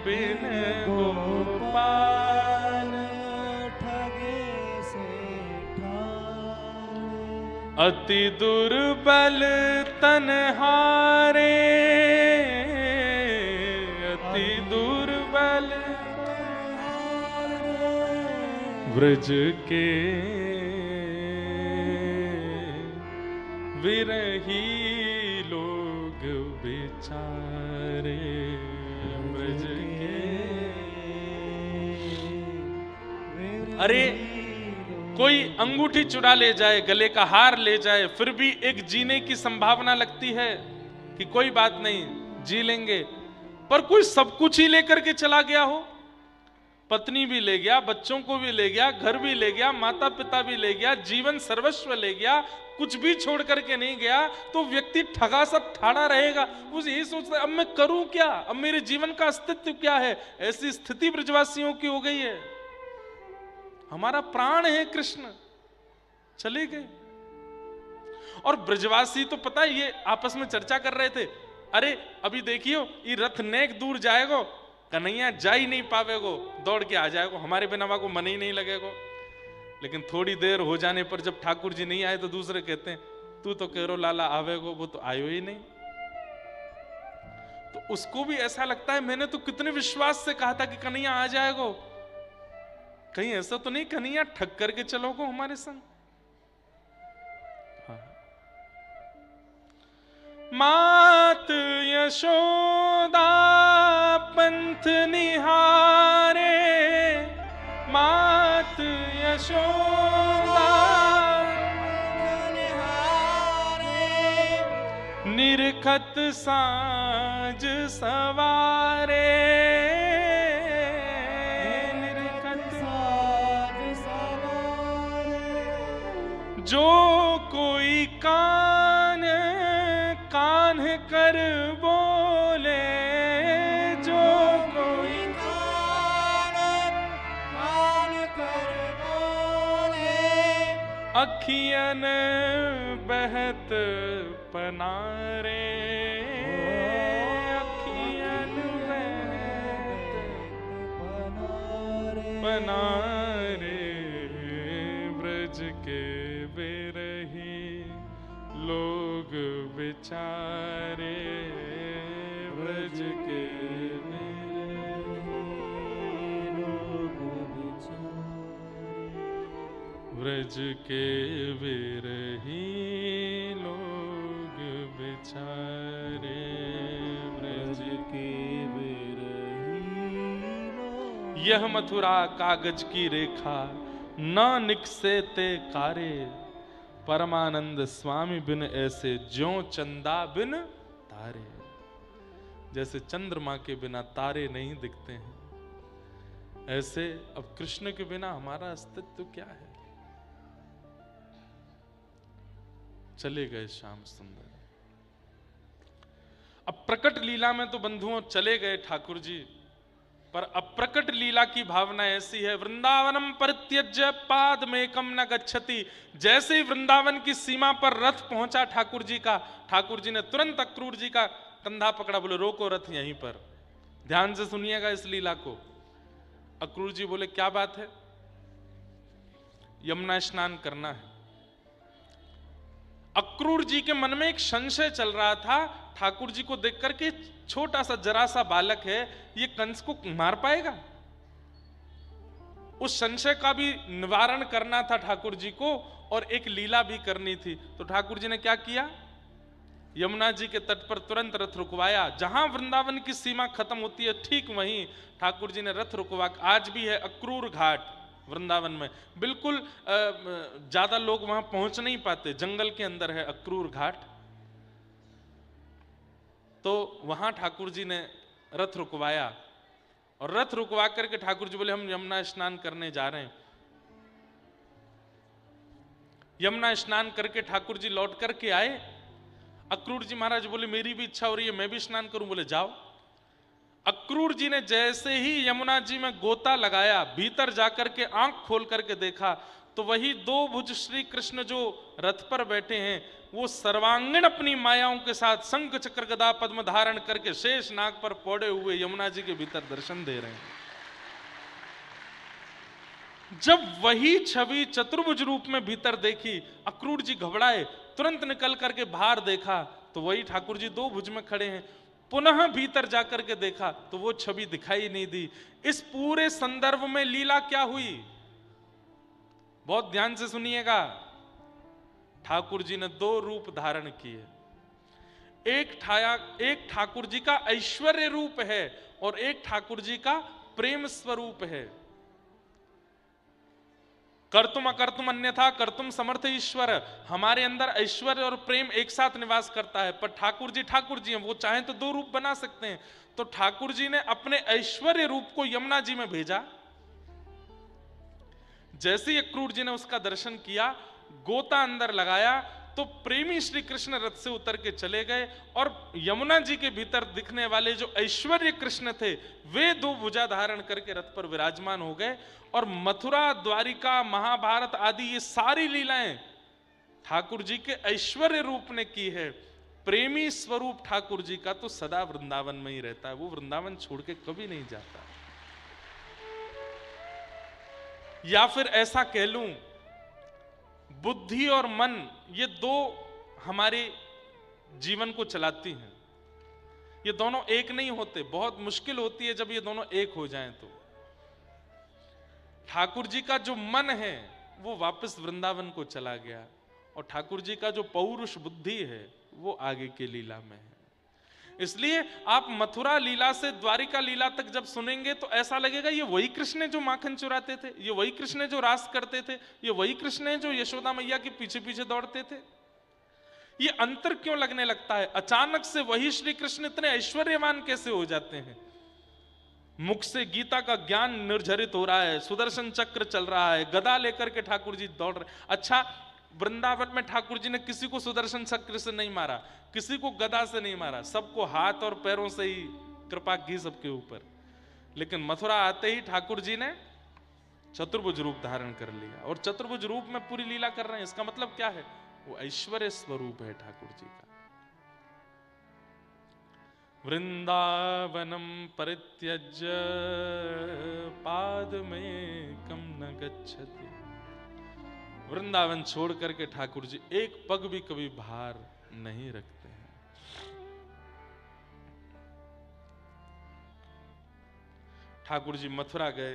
बिन गोपाल अति दुर्बल तनहारे, अति दुर्बल व्रज के विरही लोग बेचारे, व्रज के। अरे कोई अंगूठी चुरा ले जाए, गले का हार ले जाए, फिर भी एक जीने की संभावना लगती है कि कोई बात नहीं जी लेंगे, पर कोई सब कुछ ही लेकर के चला गया हो, पत्नी भी ले गया, बच्चों को भी ले गया, घर भी ले गया, माता पिता भी ले गया, जीवन सर्वस्व ले गया, कुछ भी छोड़ करके नहीं गया, तो व्यक्ति ठगा सब ठाड़ा रहेगा। उसे यही सोचता है अब मैं करूं क्या, अब मेरे जीवन का अस्तित्व क्या है। ऐसी स्थिति ब्रजवासियों की हो गई है। हमारा प्राण है कृष्ण, चले गए। और ब्रजवासी तो पता है ये आपस में चर्चा कर रहे थे, अरे अभी देखियो ये रथ नेक दूर जाएगो, कन्हैया जा ही नहीं पावेगो, दौड़ के आ जाएगो, हमारे बिना को मन ही नहीं लगेगो। लेकिन थोड़ी देर हो जाने पर जब ठाकुर जी नहीं आए तो दूसरे कहते हैं तू तो कह रो लाला आवेगो, वो तो आयो ही नहीं। तो उसको भी ऐसा लगता है मैंने तो कितने विश्वास से कहा था कि कन्हैया आ जाएगो, कहीं ऐसा तो नहीं कन्हैया ठग करके चलोगे हमारे संग? हाँ। मात यशोदा पंथ निहारे, मात यशोदा निरखत साँझ सवारे, निरखत साँझ सवारे। जो कोई कान कान कर बोले, जो कोई कान कान कर बोले, अखियन बहत पनारे, अखियन बहत पनारे। ब्रज के बिरही लोग बेचारे, ब्रज के ब्रज के बिरही लोग बेचारे, ब्रज के बिरही। यह मथुरा कागज की रेखा न निकसे ते कारे, परमानंद स्वामी बिन ऐसे ज्यों चंदा बिन तारे। जैसे चंद्रमा के बिना तारे नहीं दिखते हैं, ऐसे अब कृष्ण के बिना हमारा अस्तित्व क्या है। चले गए श्याम सुंदर। अब प्रकट लीला में तो बंधुओं चले गए ठाकुर जी, पर अप्रकट लीला की भावना ऐसी है, वृंदावनम परित्यज्य पादमेकम न गच्छति। जैसे ही वृंदावन की सीमा पर रथ पहुंचा ठाकुर जी का, ठाकुर जी ने तुरंत अक्रूर जी का कंधा पकड़ा, बोले रोको रथ यहीं पर। ध्यान से सुनिएगा इस लीला को। अक्रूर जी बोले क्या बात है? यमुना स्नान करना है। अक्रूर जी के मन में एक संशय चल रहा था, ठाकुर जी को देख करके छोटा सा जरा सा बालक है, ये कंस को मार पाएगा? उस संशय का भी निवारण करना था ठाकुर जी को, और एक लीला भी करनी थी। तो ठाकुर जी ने क्या किया, यमुना जी के तट पर तुरंत रथ रुकवाया। जहां वृंदावन की सीमा खत्म होती है ठीक वहीं ठाकुर जी ने रथ रुकवा। आज भी है अक्रूर घाट वृंदावन में, बिल्कुल ज्यादा लोग वहां पहुंच नहीं पाते, जंगल के अंदर है अक्रूर घाट। तो वहां ठाकुर जी ने रथ रुकवाया, और रथ रुकवा करके ठाकुर जी बोले हम यमुना स्नान करने जा रहे हैं। यमुना स्नान करके ठाकुर जी लौट करके आए। अक्रूर जी महाराज बोले मेरी भी इच्छा हो रही है, मैं भी स्नान करूं। बोले जाओ। अक्रूर जी ने जैसे ही यमुना जी में गोता लगाया, भीतर जाकर के आंख खोल करके देखा, तो वही दो भुज श्री कृष्ण जो रथ पर बैठे हैं, वो सर्वांगीण अपनी मायाओं के साथ शंख चक्र गदा पद्म धारण करके शेष नाग पर पौड़े हुए यमुना जी के भीतर दर्शन दे रहे हैं। जब वही छवि चतुर्भुज रूप में भीतर देखी, अक्रूर जी घबराए, तुरंत निकल करके बाहर देखा तो वही ठाकुर जी दो भुज में खड़े हैं। पुनः भीतर जाकर के देखा तो वो छवि दिखाई नहीं दी। इस पूरे संदर्भ में लीला क्या हुई, बहुत ध्यान से सुनिएगा। ठाकुर जी ने दो रूप धारण किए। एक ठाकुर जी का ऐश्वर्य रूप है और एक ठाकुर जी का प्रेम स्वरूप है। कर्तुम अकर्तुम अन्यथा कर्तुम समर्थ ईश्वर। हमारे अंदर ऐश्वर्य और प्रेम एक साथ निवास करता है, पर ठाकुर जी हैं, वो चाहें तो दो रूप बना सकते हैं। तो ठाकुर जी ने अपने ऐश्वर्य रूप को यमुना जी में भेजा। जैसे ही अक्रूर जी ने उसका दर्शन किया, गोता अंदर लगाया, तो प्रेमी श्री कृष्ण रथ से उतर के चले गए और यमुना जी के भीतर दिखने वाले जो ऐश्वर्य कृष्ण थे, वे दो भुजा धारण करके रथ पर विराजमान हो गए। और मथुरा, द्वारिका, महाभारत आदि ये सारी लीलाएं ठाकुर जी के ऐश्वर्य रूप ने की है। प्रेमी स्वरूप ठाकुर जी का तो सदा वृंदावन में ही रहता है, वो वृंदावन छोड़ के कभी नहीं जाता। या फिर ऐसा कह लूं, बुद्धि और मन ये दो हमारे जीवन को चलाती हैं। ये दोनों एक नहीं होते, बहुत मुश्किल होती है जब ये दोनों एक हो जाएं। तो ठाकुर जी का जो मन है वो वापस वृंदावन को चला गया, और ठाकुर जी का जो पौरुष बुद्धि है वो आगे की लीला में है। इसलिए आप मथुरा लीला से द्वारिका लीला तक जब सुनेंगे तो ऐसा लगेगा ये वही कृष्ण है जो माखन चुराते थे, ये वही कृष्ण है जो रास करते थे, ये वही कृष्ण है जो यशोदा मैया के पीछे पीछे दौड़ते थे। ये अंतर क्यों लगने लगता है? अचानक से वही श्री कृष्ण इतने ऐश्वर्यवान कैसे हो जाते हैं? मुख से गीता का ज्ञान निर्झरित हो रहा है, सुदर्शन चक्र चल रहा है, गदा लेकर के ठाकुर जी दौड़ रहे। अच्छा, वृंदावन में ठाकुर जी ने किसी को सुदर्शन चक्र से नहीं मारा, किसी को गदा से नहीं मारा, सबको हाथ और पैरों से ही कृपा की सबके ऊपर। लेकिन मथुरा आते ही ठाकुर जी ने चतुर्भुज रूप धारण कर लिया, और चतुर्भुज रूप में पूरी लीला कर रहे हैं। इसका मतलब क्या है? वो ऐश्वर्य स्वरूप है ठाकुर जी का। वृंदावनम परित्यज्य पाद में कम न गच्छति। वृंदावन छोड़ करके ठाकुर जी एक पग भी कभी भार नहीं रखते हैं। ठाकुर जी मथुरा गए,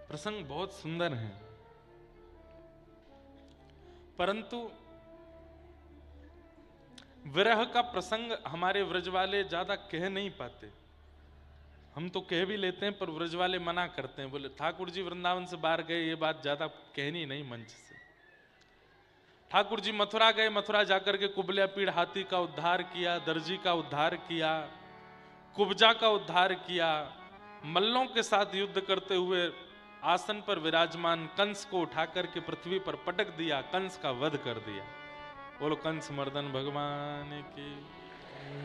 प्रसंग बहुत सुंदर है, परंतु विरह का प्रसंग हमारे व्रज वाले ज्यादा कह नहीं पाते। हम तो कह भी लेते हैं पर व्रज वाले मना करते हैं, बोले ठाकुर जी वृंदावन से बाहर गए, ये बात ज्यादा कहनी नहीं मंच से। ठाकुर जी मथुरा गए, मथुरा जाकर के कुबल्या पीड़ हाथी का उद्धार किया, दर्जी का उद्धार किया, कुब्जा का उद्धार किया, मल्लों के साथ युद्ध करते हुए आसन पर विराजमान कंस को उठा करके पृथ्वी पर पटक दिया, कंस का वध कर दिया। बोलो कंस मर्दन भगवान की।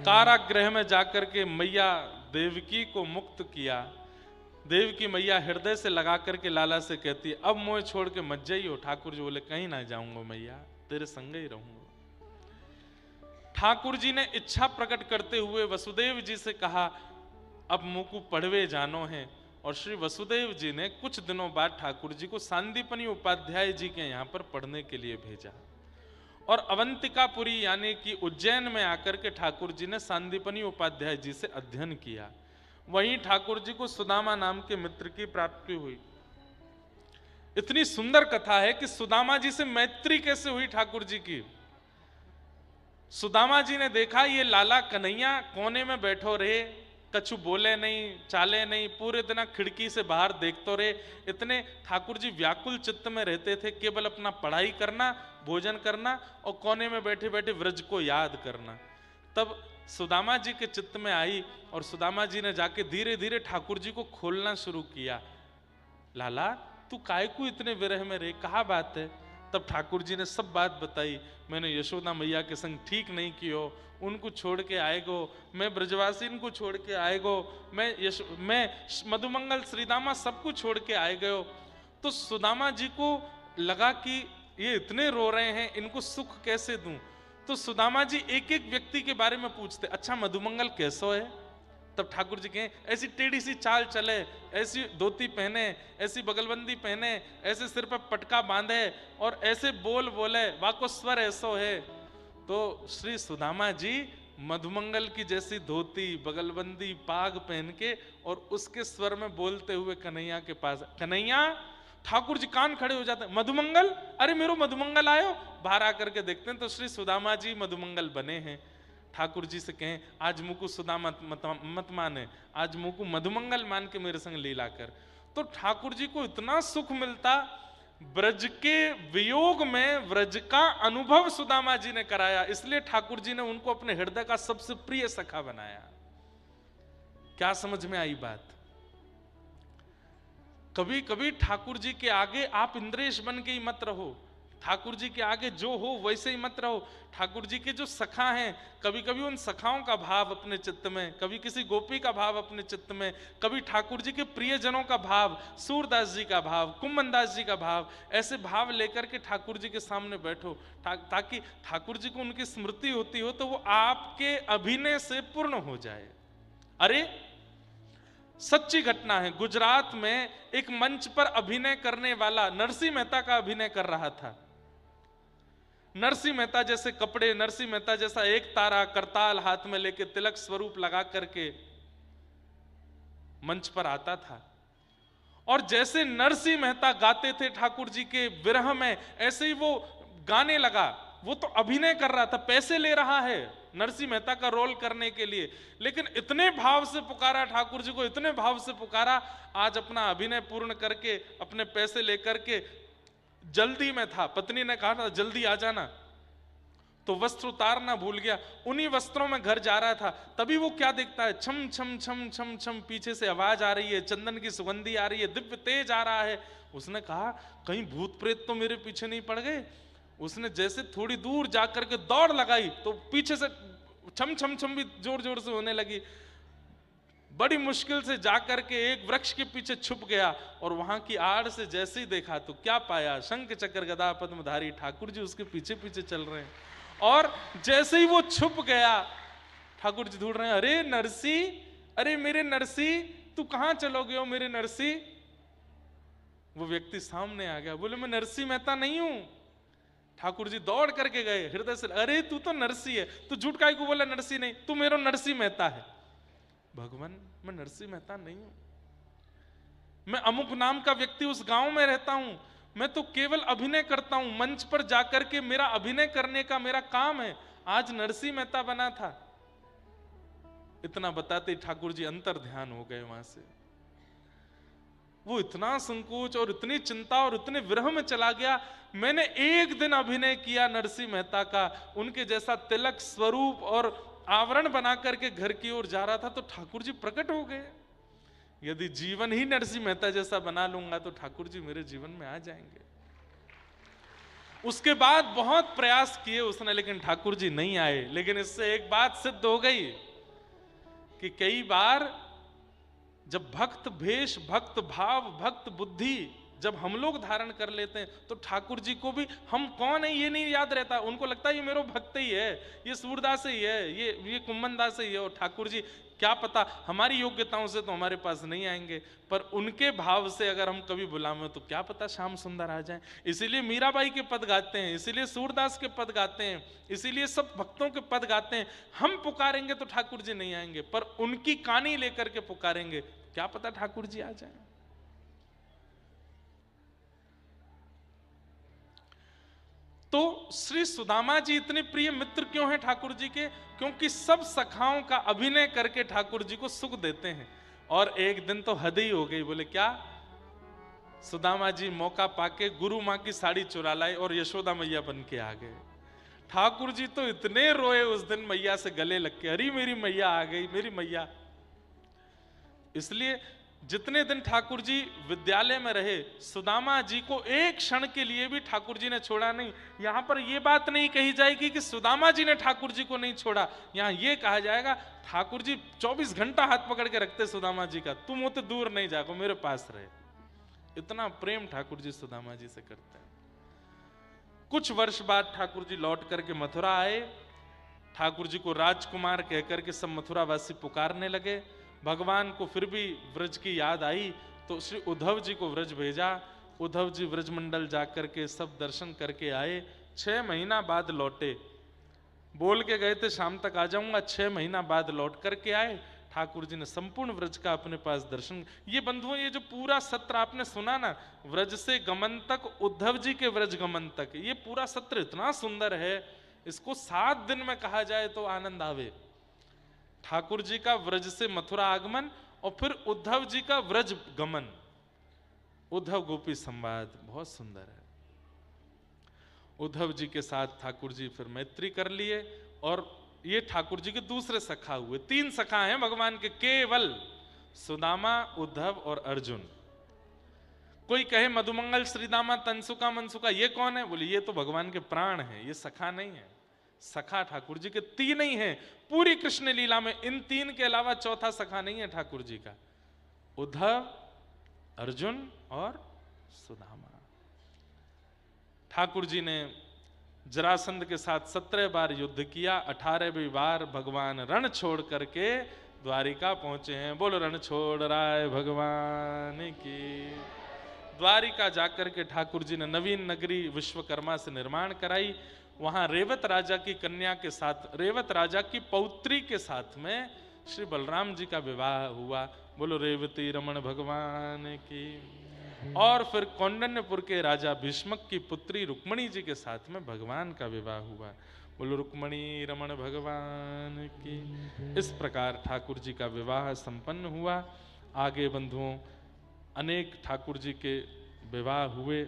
कारागृह में जाकर के मैया देवकी को मुक्त किया। देवकी मैया हृदय से लगा करके लाला से कहती है, अब मोह छोड़ के मत जाइयो। ठाकुर जी बोले कहीं ना जाऊंगा मैया, तेरे संग ही रहूंगा। ठाकुर जी ने इच्छा प्रकट करते हुए वसुदेव जी से कहा, अब मुकु पढ़वे जानो है। और श्री वसुदेव जी ने कुछ दिनों बाद ठाकुर जी को सांदीपनी उपाध्याय जी के यहाँ पर पढ़ने के लिए भेजा, और अवंतिकापुरी यानी कि उज्जैन में आकर के ठाकुर जी ने सांदीपनी उपाध्याय जी से अध्ययन किया। वहीं ठाकुर जी को सुदामा नाम के मित्र की प्राप्ति हुई। इतनी सुंदर कथा है कि सुदामा जी से मैत्री कैसे हुई ठाकुर जी की। सुदामा जी ने देखा ये लाला कन्हैया कोने में बैठो रहे, कछु बोले नहीं चाले नहीं, पूरे दिन खिड़की से बाहर देखते रहे। इतने ठाकुर जी व्याकुल चित्त में रहते थे, केवल अपना पढ़ाई करना, भोजन करना और कोने में बैठे बैठे व्रज को याद करना। तब सुदामा जी के चित्त में आई और सुदामा जी ने जाके धीरे धीरे ठाकुर जी को खोलना शुरू किया। लाला तू काय को इतने विरह में रहे, कहा बात है? तब ठाकुर जी ने सब बात बताई। मैंने यशोदा मैया के संग ठीक नहीं कियो, उनको छोड़ के आएगो, मैं ब्रजवासी को छोड़ के आएगो, मैं मधुमंगल श्रीदामा सबको छोड़ के आए गयो। तो सुदामा जी को लगा कि ये इतने रो रहे हैं, इनको सुख कैसे दूं। तो सुदामा जी एक एक व्यक्ति के बारे में पूछते, अच्छा मधुमंगल कैसो है? तब ठाकुर जी कहें ऐसी टेढ़ी सी चाल चले, ऐसी धोती पहने, ऐसी बगलबंदी पहने, ऐसे सिर पर पटका बांधे और ऐसे बोल बोले, वाको स्वर ऐसो है। तो श्री सुदामा जी मधुमंगल की जैसी धोती बगलबंदी पाग पहन के और उसके स्वर में बोलते हुए कन्हैया के पास, कन्हैया। ठाकुर जी कान खड़े हो जाते हैं, मधुमंगल, अरे मेरो मधुमंगल आयो। बाहर आकर के देखते हैं तो श्री सुदामा जी मधुमंगल बने हैं। ठाकुर जी से कहें आज मुकु सुदामा मत माने, आज मुकु मधुमंगल मान के मेरे संग लीला कर। तो ठाकुर जी को इतना सुख मिलता। ब्रज के वियोग में व्रज का अनुभव सुदामा जी ने कराया, इसलिए ठाकुर जी ने उनको अपने हृदय का सबसे प्रिय सखा बनाया। क्या समझ में आई बात? कभी कभी ठाकुर जी के आगे आप इंद्रेश बन के ही मत रहो, ठाकुर जी के आगे जो हो वैसे ही मत रहो। ठाकुर जी के जो सखा हैं, कभी कभी उन सखाओं का भाव अपने चित्त में, कभी किसी गोपी का भाव अपने चित्त में, कभी ठाकुर जी के प्रियजनों का भाव, सूरदास जी का भाव, कुंभनदास जी का भाव, ऐसे भाव लेकर के ठाकुर जी के सामने बैठो, ताकि ठाकुर जी को उनकी स्मृति होती हो तो वो आपके अभिनय से पूर्ण हो जाए। अरे सच्ची घटना है, गुजरात में एक मंच पर अभिनय करने वाला नरसिंह मेहता का अभिनय कर रहा था। नरसिंह मेहता जैसे कपड़े, नरसिंह मेहता जैसा एक तारा, करताल हाथ में लेके, तिलक स्वरूप लगा करके मंच पर आता था। और जैसे नरसिंह मेहता गाते थे ठाकुर जी के विरह में, ऐसे ही वो गाने लगा। वो तो अभिनय कर रहा था, पैसे ले रहा है नरसिंह मेहता का रोल करने के लिए, लेकिन इतने भाव से पुकारा ठाकुर जी को, इतने भाव से पुकारा। आज अपना अभिनय पूर्ण करके अपने पैसे लेकर के जल्दी में था, पत्नी ने कहा था जल्दी आ जाना, तो वस्त्र उतारना भूल गया, उन्हीं वस्त्रों में घर जा रहा था। तभी वो क्या देखता है, छम छम छम छम छम पीछे से आवाज आ रही है, चंदन की सुगंधी आ रही है, दिव्य तेज आ रहा है। उसने कहा कहीं भूत प्रेत तो मेरे पीछे नहीं पड़ गए। उसने जैसे थोड़ी दूर जाकर के दौड़ लगाई तो पीछे से छम छम छम भी जोर जोर से होने लगी। बड़ी मुश्किल से जाकर के एक वृक्ष के पीछे छुप गया, और वहां की आड़ से जैसे ही देखा तो क्या पाया, शंख चक्र गदा पद्मधारी ठाकुर जी उसके पीछे पीछे चल रहे हैं। और जैसे ही वो छुप गया, ठाकुर जी ढूंढ रहे हैं, अरे नरसी, अरे मेरे नरसी, तू कहां चलोगे हो मेरे नरसी। वो व्यक्ति सामने आ गया, बोले मैं नरसिंह मेहता नहीं हूं। ठाकुर जी दौड़ करके गए, हृदय से, अरे तू तो नरसी है, तू झूठ काहे को बोला नरसी नहीं, तू मेरा नरसिंह मेहता है। भगवान मैं नरसिंह मेहता नहीं हूं, मैं अमुक नाम का व्यक्ति उस गांव में रहता हूं, मैं तो केवल अभिनय करता हूं, मंच पर जाकर के मेरा अभिनय करने का मेरा काम है, आज नरसिंह मेहता बना था। इतना बताते ठाकुर जी अंतर ध्यान हो गए वहां से। वो इतना संकोच और इतनी चिंता और इतने विरह में चला गया। मैंने एक दिन अभिनय किया नरसिंह मेहता का, उनके जैसा तिलक स्वरूप और आवरण बना करके घर की ओर जा रहा था, तो ठाकुर जी प्रकट हो गए। यदि जीवन ही नरसिंह मेहता जैसा बना लूंगा तो ठाकुर जी मेरे जीवन में आ जाएंगे। उसके बाद बहुत प्रयास किए उसने, लेकिन ठाकुर जी नहीं आए। लेकिन इससे एक बात सिद्ध हो गई कि कई बार जब भक्त भेष, भक्त भाव, भक्त बुद्धि जब हम लोग धारण कर लेते हैं, तो ठाकुर जी को भी हम कौन है ये नहीं याद रहता। उनको लगता है ये मेरो भक्त ही है, ये सूरदास ही है, ये कुंभनदास ही है। और ठाकुर जी क्या पता हमारी योग्यताओं से तो हमारे पास नहीं आएंगे, पर उनके भाव से अगर हम कभी बुलावें तो क्या पता श्याम सुंदर आ जाए। इसीलिए मीराबाई के पद गाते हैं, इसीलिए सूरदास के पद गाते हैं, इसीलिए सब भक्तों के पद गाते हैं। हम पुकारेंगे तो ठाकुर जी नहीं आएंगे, पर उनकी कहानी लेकर के पुकारेंगे, क्या पता ठाकुर जी आ जाए। तो श्री सुदामा जी इतने प्रिय मित्र क्यों हैं ठाकुर जी के? क्योंकि सब सखाओं का अभिनय करके ठाकुर जी को सुख देते हैं। और एक दिन तो हद ही हो गई, बोले क्या, सुदामा जी मौका पाके गुरु मां की साड़ी चुरा लाए और यशोदा मैया बन के आ गए। ठाकुर जी तो इतने रोए उस दिन मैया से गले लग के, अरे मेरी मैया आ गई, मेरी मैया। इसलिए जितने दिन ठाकुर जी विद्यालय में रहे, सुदामा जी को एक क्षण के लिए भी ठाकुर जी ने छोड़ा नहीं। यहां पर यह बात नहीं कही जाएगी कि सुदामा जी ने ठाकुर जी को नहीं छोड़ा, यहां यह कहा जाएगा ठाकुर जी 24 घंटा हाथ पकड़ के रखते सुदामा जी का, तुम होते दूर नहीं जाओ, मेरे पास रहे। इतना प्रेम ठाकुर जी सुदामा जी से करते हैं। कुछ वर्ष बाद ठाकुर जी लौट करके मथुरा आए। ठाकुर जी को राजकुमार कहकर के सब मथुरावासी पुकारने लगे। भगवान को फिर भी व्रज की याद आई तो श्री उद्धव जी को व्रज भेजा। उद्धव जी व्रजमंडल जाकर के सब दर्शन करके आए। 6 महीना बाद लौटे, बोल के गए थे शाम तक आ जाऊंगा, 6 महीना बाद लौट करके आए। ठाकुर जी ने संपूर्ण व्रज का अपने पास दर्शन। ये बंधुओं, ये जो पूरा सत्र आपने सुना ना, व्रज से गमन तक, उद्धव जी के व्रज गमन तक, ये पूरा सत्र इतना सुंदर है, इसको 7 दिन में कहा जाए तो आनंद आवे। ठाकुर जी का व्रज से मथुरा आगमन और फिर उद्धव जी का व्रज गमन, उद्धव गोपी संवाद बहुत सुंदर है। उद्धव जी के साथ ठाकुर जी फिर मैत्री कर लिए और ये ठाकुर जी के दूसरे सखा हुए। 3 सखा हैं भगवान के केवल, सुदामा, उद्धव और अर्जुन। कोई कहे मधुमंगल, श्रीदामा, तंसुका, मनसुका, ये कौन है? बोले ये तो भगवान के प्राण हैं, ये सखा नहीं है। सखा ठाकुर जी के 3 ही हैं पूरी कृष्ण लीला में। इन 3 के अलावा चौथा सखा नहीं है ठाकुर जी का, उद्धव, अर्जुन और सुदामा। ठाकुर जी ने जरासंध के साथ 17 बार युद्ध किया, 18वीं बार भगवान रण छोड़ करके द्वारिका पहुंचे हैं। बोलो रण छोड़ राय भगवान की। द्वारिका जाकर के ठाकुर जी ने नवीन नगरी विश्वकर्मा से निर्माण कराई। वहां रेवत राजा की कन्या के साथ, रेवत राजा की पौत्री के साथ में श्री बलराम जी का विवाह हुआ। बोलो रेवती रमण भगवान की। और फिर कौंडन्यपुर के राजा भीष्मक की पुत्री रुक्मणी जी के साथ में भगवान का विवाह हुआ। बोलो रुक्मणी रमण भगवान की। इस प्रकार ठाकुर जी का विवाह संपन्न हुआ। आगे बंधुओं अनेक ठाकुर जी के विवाह हुए।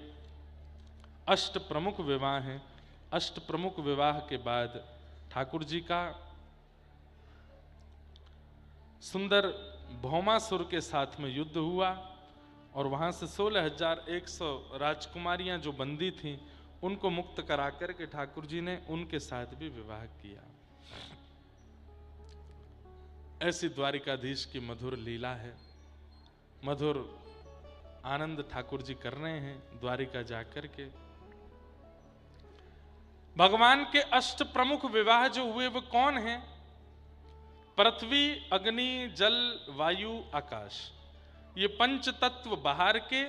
अष्ट प्रमुख विवाह हैं। अष्ट प्रमुख विवाह के बाद ठाकुर जी का सुंदर भौमासुर के साथ में युद्ध हुआ और वहां से 16,100 राजकुमारियां जो बंदी थीं उनको मुक्त करा करके ठाकुर जी ने उनके साथ भी विवाह किया। ऐसी द्वारिकाधीश की मधुर लीला है। मधुर आनंद ठाकुर जी कर रहे हैं द्वारिका जाकर के। भगवान के अष्ट प्रमुख विवाह जो हुए वो कौन हैं? पृथ्वी, अग्नि, जल, वायु, आकाश, ये पंच तत्व बाहर के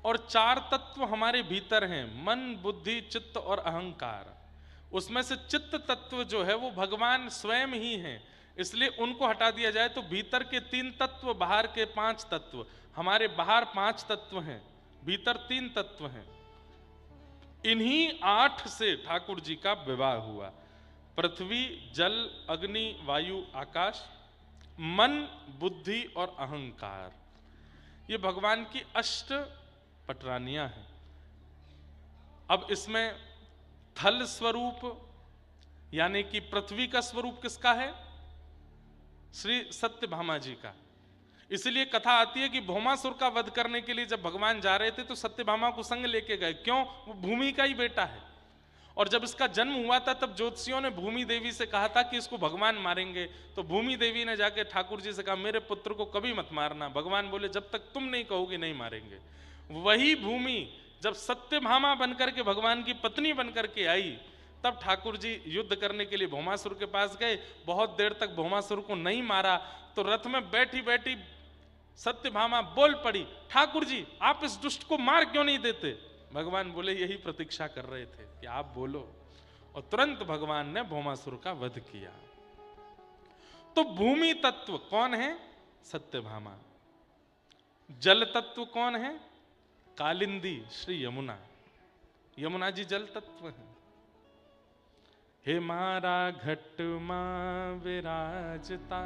और चार तत्व हमारे भीतर हैं, मन, बुद्धि, चित्त और अहंकार। उसमें से चित्त तत्व जो है वो भगवान स्वयं ही हैं, इसलिए उनको हटा दिया जाए तो भीतर के 3 तत्व, बाहर के 5 तत्व, हमारे बाहर 5 तत्व हैं, भीतर 3 तत्व हैं। इन्हीं 8 से ठाकुर जी का विवाह हुआ। पृथ्वी, जल, अग्नि, वायु, आकाश, मन, बुद्धि और अहंकार, ये भगवान की अष्ट पटरानियां हैं। अब इसमें थल स्वरूप यानी कि पृथ्वी का स्वरूप किसका है? श्री सत्यभामा जी का। इसलिए कथा आती है कि भौमासुर का वध करने के लिए जब भगवान जा रहे थे तो सत्यभामा को संग लेके गए। क्यों? वो भूमि का ही बेटा है। और जब इसका जन्म हुआ था तब ज्योतिषियों ने भूमि देवी से कहा था कि इसको भगवान मारेंगे, तो भूमि देवी ने जाके ठाकुर जी से कहा मेरे पुत्र को कभी मत मारना। भगवान बोले जब तक तुम नहीं कहोगे नहीं मारेंगे। वही भूमि जब सत्यभामा बनकर के भगवान की पत्नी बनकर के आई तब ठाकुर जी युद्ध करने के लिए भौमासुर के पास गए। बहुत देर तक भौमासुर को नहीं मारा तो रथ में बैठी बैठी सत्यभामा बोल पड़ी, ठाकुर जी आप इस दुष्ट को मार क्यों नहीं देते? भगवान बोले यही प्रतीक्षा कर रहे थे कि आप बोलो, और तुरंत भगवान ने भौमासुर का वध किया। तो भूमि तत्व कौन है? सत्यभामा। जल तत्व कौन है? कालिंदी श्री यमुना। यमुना जी जल तत्व है। हे मारा घट मां विराजता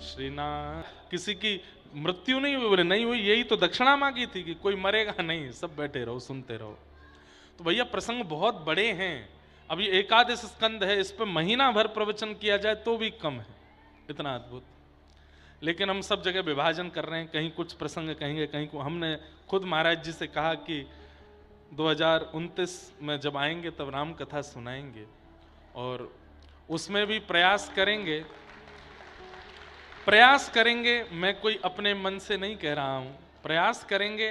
श्रीनाथ। किसी की मृत्यु नहीं हुई, बोले नहीं हुई, यही तो दक्षिणा मांगी थी कि कोई मरेगा नहीं, सब बैठे रहो सुनते रहो। तो भैया प्रसंग बहुत बड़े हैं। अभी एकादश स्कंद है, इस पर महीना भर प्रवचन किया जाए तो भी कम है, इतना अद्भुत। लेकिन हम सब जगह विभाजन कर रहे हैं, कहीं कुछ प्रसंग कहेंगे, कहीं को। हमने खुद महाराज जी से कहा कि 2029 में जब आएंगे तब राम कथा सुनाएंगे, और उसमें भी प्रयास करेंगे। मैं कोई अपने मन से नहीं कह रहा हूं, प्रयास करेंगे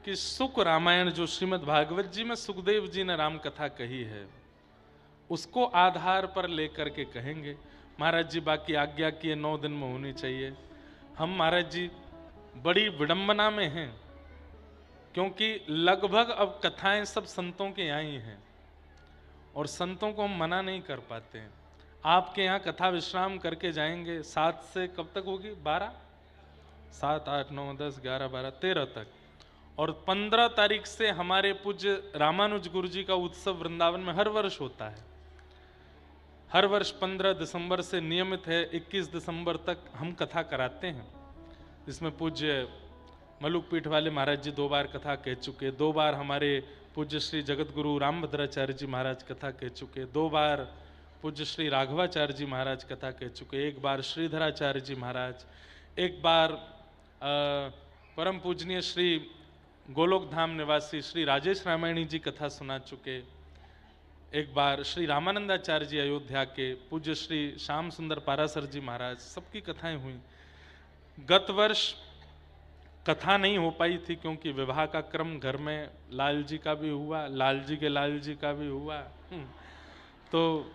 कि सुख रामायण जो श्रीमद् भागवत जी में सुखदेव जी ने राम कथा कही है उसको आधार पर लेकर के कहेंगे। महाराज जी बाकी आज्ञा किए 9 दिन में होनी चाहिए। हम महाराज जी बड़ी विडंबना में हैं क्योंकि लगभग अब कथाएं सब संतों के यहाँ ही हैं और संतों को हम मना नहीं कर पाते हैं। आपके यहाँ कथा विश्राम करके जाएंगे 7 से कब तक होगी? 12, 7, 8, 9, 10, 11, 12, 13 तक। और 15 तारीख से हमारे पूज्य रामानुज गुरु जी का उत्सव वृंदावन में हर वर्ष होता है। हर वर्ष 15 दिसंबर से नियमित है, 21 दिसंबर तक हम कथा कराते हैं। इसमें पूज्य मलुक पीठ वाले महाराज जी 2 बार कथा कह चुके, 2 बार हमारे पूज्य श्री जगत गुरु रामभद्राचार्य जी महाराज कथा कह चुके, 2 बार पूज्य श्री राघवाचार्य जी महाराज कथा कह चुके, 1 बार श्रीधराचार्य जी महाराज, 1 बार परम पूजनीय श्री गोलोक धाम निवासी श्री राजेश रामायणी जी कथा सुना चुके, 1 बार श्री रामानंदाचार्य जी अयोध्या के, पूज्य श्री श्याम सुंदर पारासर जी महाराज, सबकी कथाएं हुई। गत वर्ष कथा नहीं हो पाई थी क्योंकि विवाह का क्रम घर में लाल जी का भी हुआ, लाल जी के लाल जी का भी हुआ, तो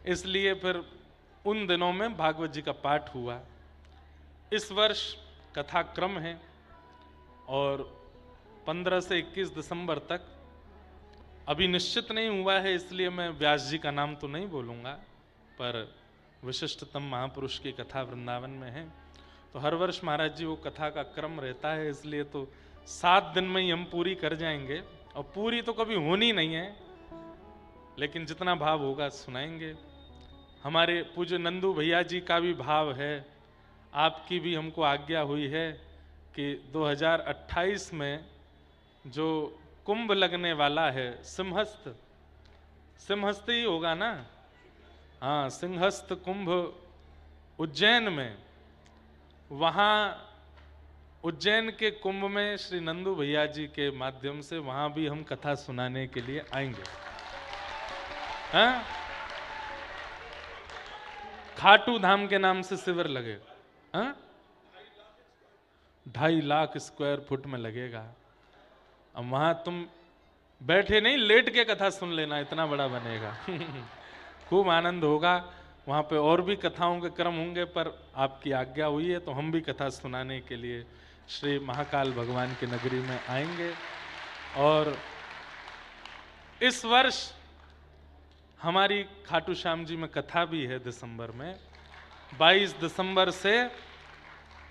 इसलिए फिर उन दिनों में भागवत जी का पाठ हुआ। इस वर्ष कथा क्रम है और 15 से 21 दिसंबर तक अभी निश्चित नहीं हुआ है, इसलिए मैं व्यास जी का नाम तो नहीं बोलूँगा, पर विशिष्टतम महापुरुष की कथा वृंदावन में है। तो हर वर्ष महाराज जी वो कथा का क्रम रहता है, इसलिए तो 7 दिन में ही हम पूरी कर जाएंगे, और पूरी तो कभी होनी नहीं है, लेकिन जितना भाव होगा सुनाएंगे। हमारे पूज्य नंदू भैया जी का भी भाव है, आपकी भी हमको आज्ञा हुई है कि 2028 में जो कुंभ लगने वाला है, सिंहस्थ ही होगा ना, हाँ, सिंहस्थ कुंभ उज्जैन में, वहाँ उज्जैन के कुंभ में श्री नंदू भैया जी के माध्यम से वहाँ भी हम कथा सुनाने के लिए आएंगे। हाँ? खाटू धाम के नाम से शिविर लगेगा, हाँ? 2.5 लाख स्क्वायर फुट में लगेगा। अब वहां तुम बैठे नहीं, लेट के कथा सुन लेना, इतना बड़ा बनेगा। खूब आनंद होगा। वहां पे और भी कथाओं के क्रम होंगे, पर आपकी आज्ञा हुई है तो हम भी कथा सुनाने के लिए श्री महाकाल भगवान की नगरी में आएंगे। और इस वर्ष हमारी खाटू श्याम जी में कथा भी है दिसंबर में, 22 दिसंबर से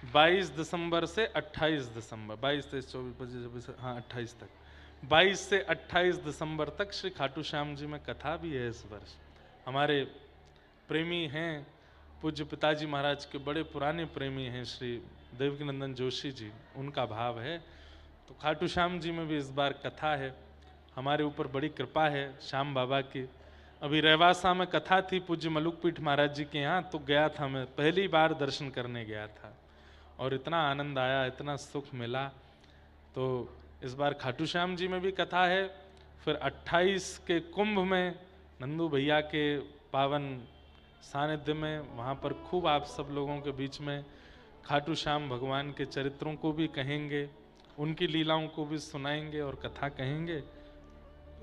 28 दिसंबर, 22, 23, 24, 25, 26, हाँ 28 तक, 22 से 28 दिसंबर तक श्री खाटू श्याम जी में कथा भी है इस वर्ष। हमारे प्रेमी हैं, पूज्य पिताजी महाराज के बड़े पुराने प्रेमी हैं श्री देवकीनंदन जोशी जी, उनका भाव है, तो खाटू श्याम जी में भी इस बार कथा है। हमारे ऊपर बड़ी कृपा है श्याम बाबा की। अभी रेवासा में कथा थी पूज्य मलुकपीठ महाराज जी के यहाँ, तो गया था, मैं पहली बार दर्शन करने गया था और इतना आनंद आया, इतना सुख मिला। तो इस बार खाटू श्याम जी में भी कथा है। फिर 28 के कुंभ में नंदू भैया के पावन सानिध्य में, वहाँ पर खूब आप सब लोगों के बीच में खाटू श्याम भगवान के चरित्रों को भी कहेंगे, उनकी लीलाओं को भी सुनाएंगे और कथा कहेंगे।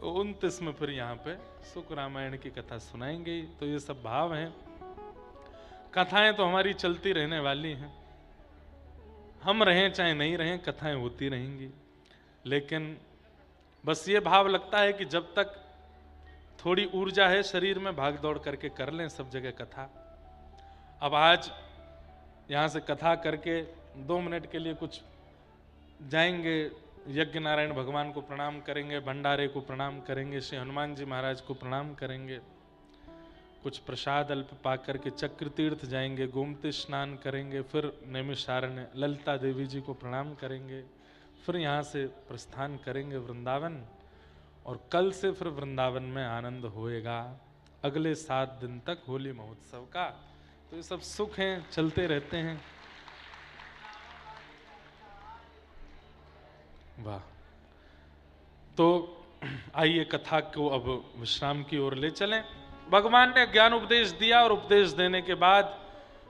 29 में फिर यहाँ पे सुख रामायण की कथा सुनाएंगे। तो ये सब भाव हैं। कथाएं तो हमारी चलती रहने वाली हैं, हम रहें चाहे नहीं रहें, कथाएं होती रहेंगी। लेकिन बस ये भाव लगता है कि जब तक थोड़ी ऊर्जा है शरीर में, भाग दौड़ करके कर लें सब जगह कथा। अब आज यहाँ से कथा करके 2 मिनट के लिए कुछ जाएंगे, यज्ञ नारायण भगवान को प्रणाम करेंगे, भंडारे को प्रणाम करेंगे, श्री हनुमान जी महाराज को प्रणाम करेंगे, कुछ प्रसाद अल्प पा करके चक्र तीर्थ जाएंगे, गोमती स्नान करेंगे, फिर नैमिषारण्य ललिता देवी जी को प्रणाम करेंगे, फिर यहाँ से प्रस्थान करेंगे वृंदावन। और कल से फिर वृंदावन में आनंद होएगा अगले 7 दिन तक होली महोत्सव का। तो ये सब सुख हैं, चलते रहते हैं। वाह। तो आइए कथा को अब विश्राम की ओर ले चलें। भगवान ने ज्ञान उपदेश दिया और उपदेश देने के बाद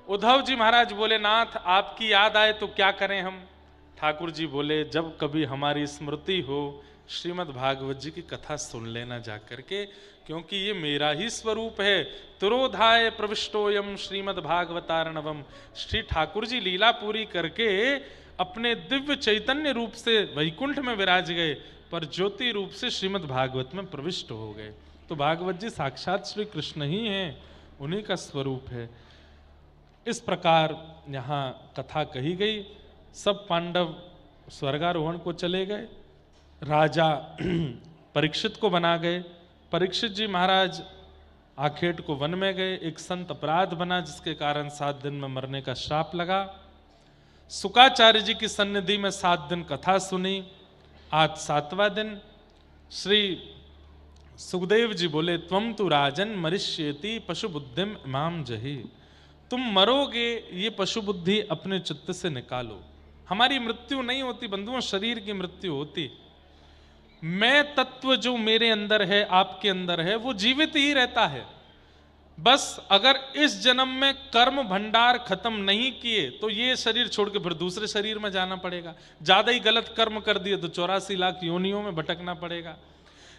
उद्धव जी महाराज बोले, नाथ आपकी याद आए तो क्या करें हम। ठाकुर जी बोले, जब कभी हमारी स्मृति हो श्रीमद् भागवत जी की कथा सुन लेना जाकर के, क्योंकि ये मेरा ही स्वरूप है। तिरोधाय प्रविष्टोयम श्रीमद् भागवतार्णवम। श्री ठाकुर जी लीला पूरी करके अपने दिव्य चैतन्य रूप से वैकुंठ में विराज गए, पर ज्योति रूप से श्रीमद् भागवत में प्रविष्ट हो गए। तो भागवत जी साक्षात श्री कृष्ण ही हैं, उन्हीं का स्वरूप है। इस प्रकार यहाँ कथा कही गई। सब पांडव स्वर्गारोहण को चले गए, राजा परीक्षित को बना गए। परीक्षित जी महाराज आखेट को वन में गए, एक संत अपराध बना जिसके कारण 7 दिन में मरने का श्राप लगा। सुकाचार्य जी की सन्निधि में 7 दिन कथा सुनी। आज 7वां दिन। श्री सुखदेव जी बोले, त्वम तु राजन मरिष्येति पशु बुद्धिम इमाम जही। तुम मरोगे, ये पशु बुद्धि अपने चित्त से निकालो। हमारी मृत्यु नहीं होती बंधुओं, शरीर की मृत्यु होती। मैं तत्व जो मेरे अंदर है, आपके अंदर है, वो जीवित ही रहता है। बस अगर इस जन्म में कर्म भंडार खत्म नहीं किए तो ये शरीर छोड़ के फिर दूसरे शरीर में जाना पड़ेगा। ज्यादा ही गलत कर्म कर दिए तो 84 लाख योनियों में भटकना पड़ेगा।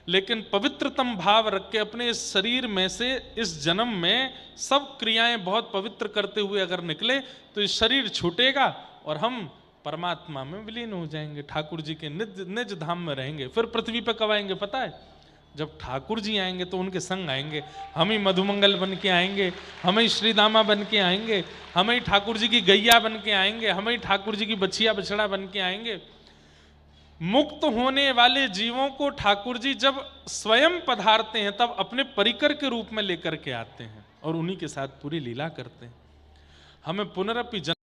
लेकिन पवित्रतम भाव रख के अपने इस शरीर में से इस जन्म में सब क्रियाएं बहुत पवित्र करते हुए अगर निकले तो इस शरीर छूटेगा और हम परमात्मा में विलीन हो जाएंगे, ठाकुर जी के निज निज धाम में रहेंगे। फिर पृथ्वी पर कब आएंगे पता है? जब ठाकुर जी आएंगे तो उनके संग आएंगे, हम ही मधुमंगल बन के आएंगे, हम ही श्रीदामा बन के आएंगे, हम ही ठाकुर जी की गैया बन के आएंगे, हम ही ठाकुर जी की बछिया बछड़ा बन के आएंगे। मुक्त होने वाले जीवों को ठाकुर जी जब स्वयं पधारते हैं तब अपने परिकर के रूप में लेकर के आते हैं और उन्हीं के साथ पूरी लीला करते हैं। हमें पुनरपि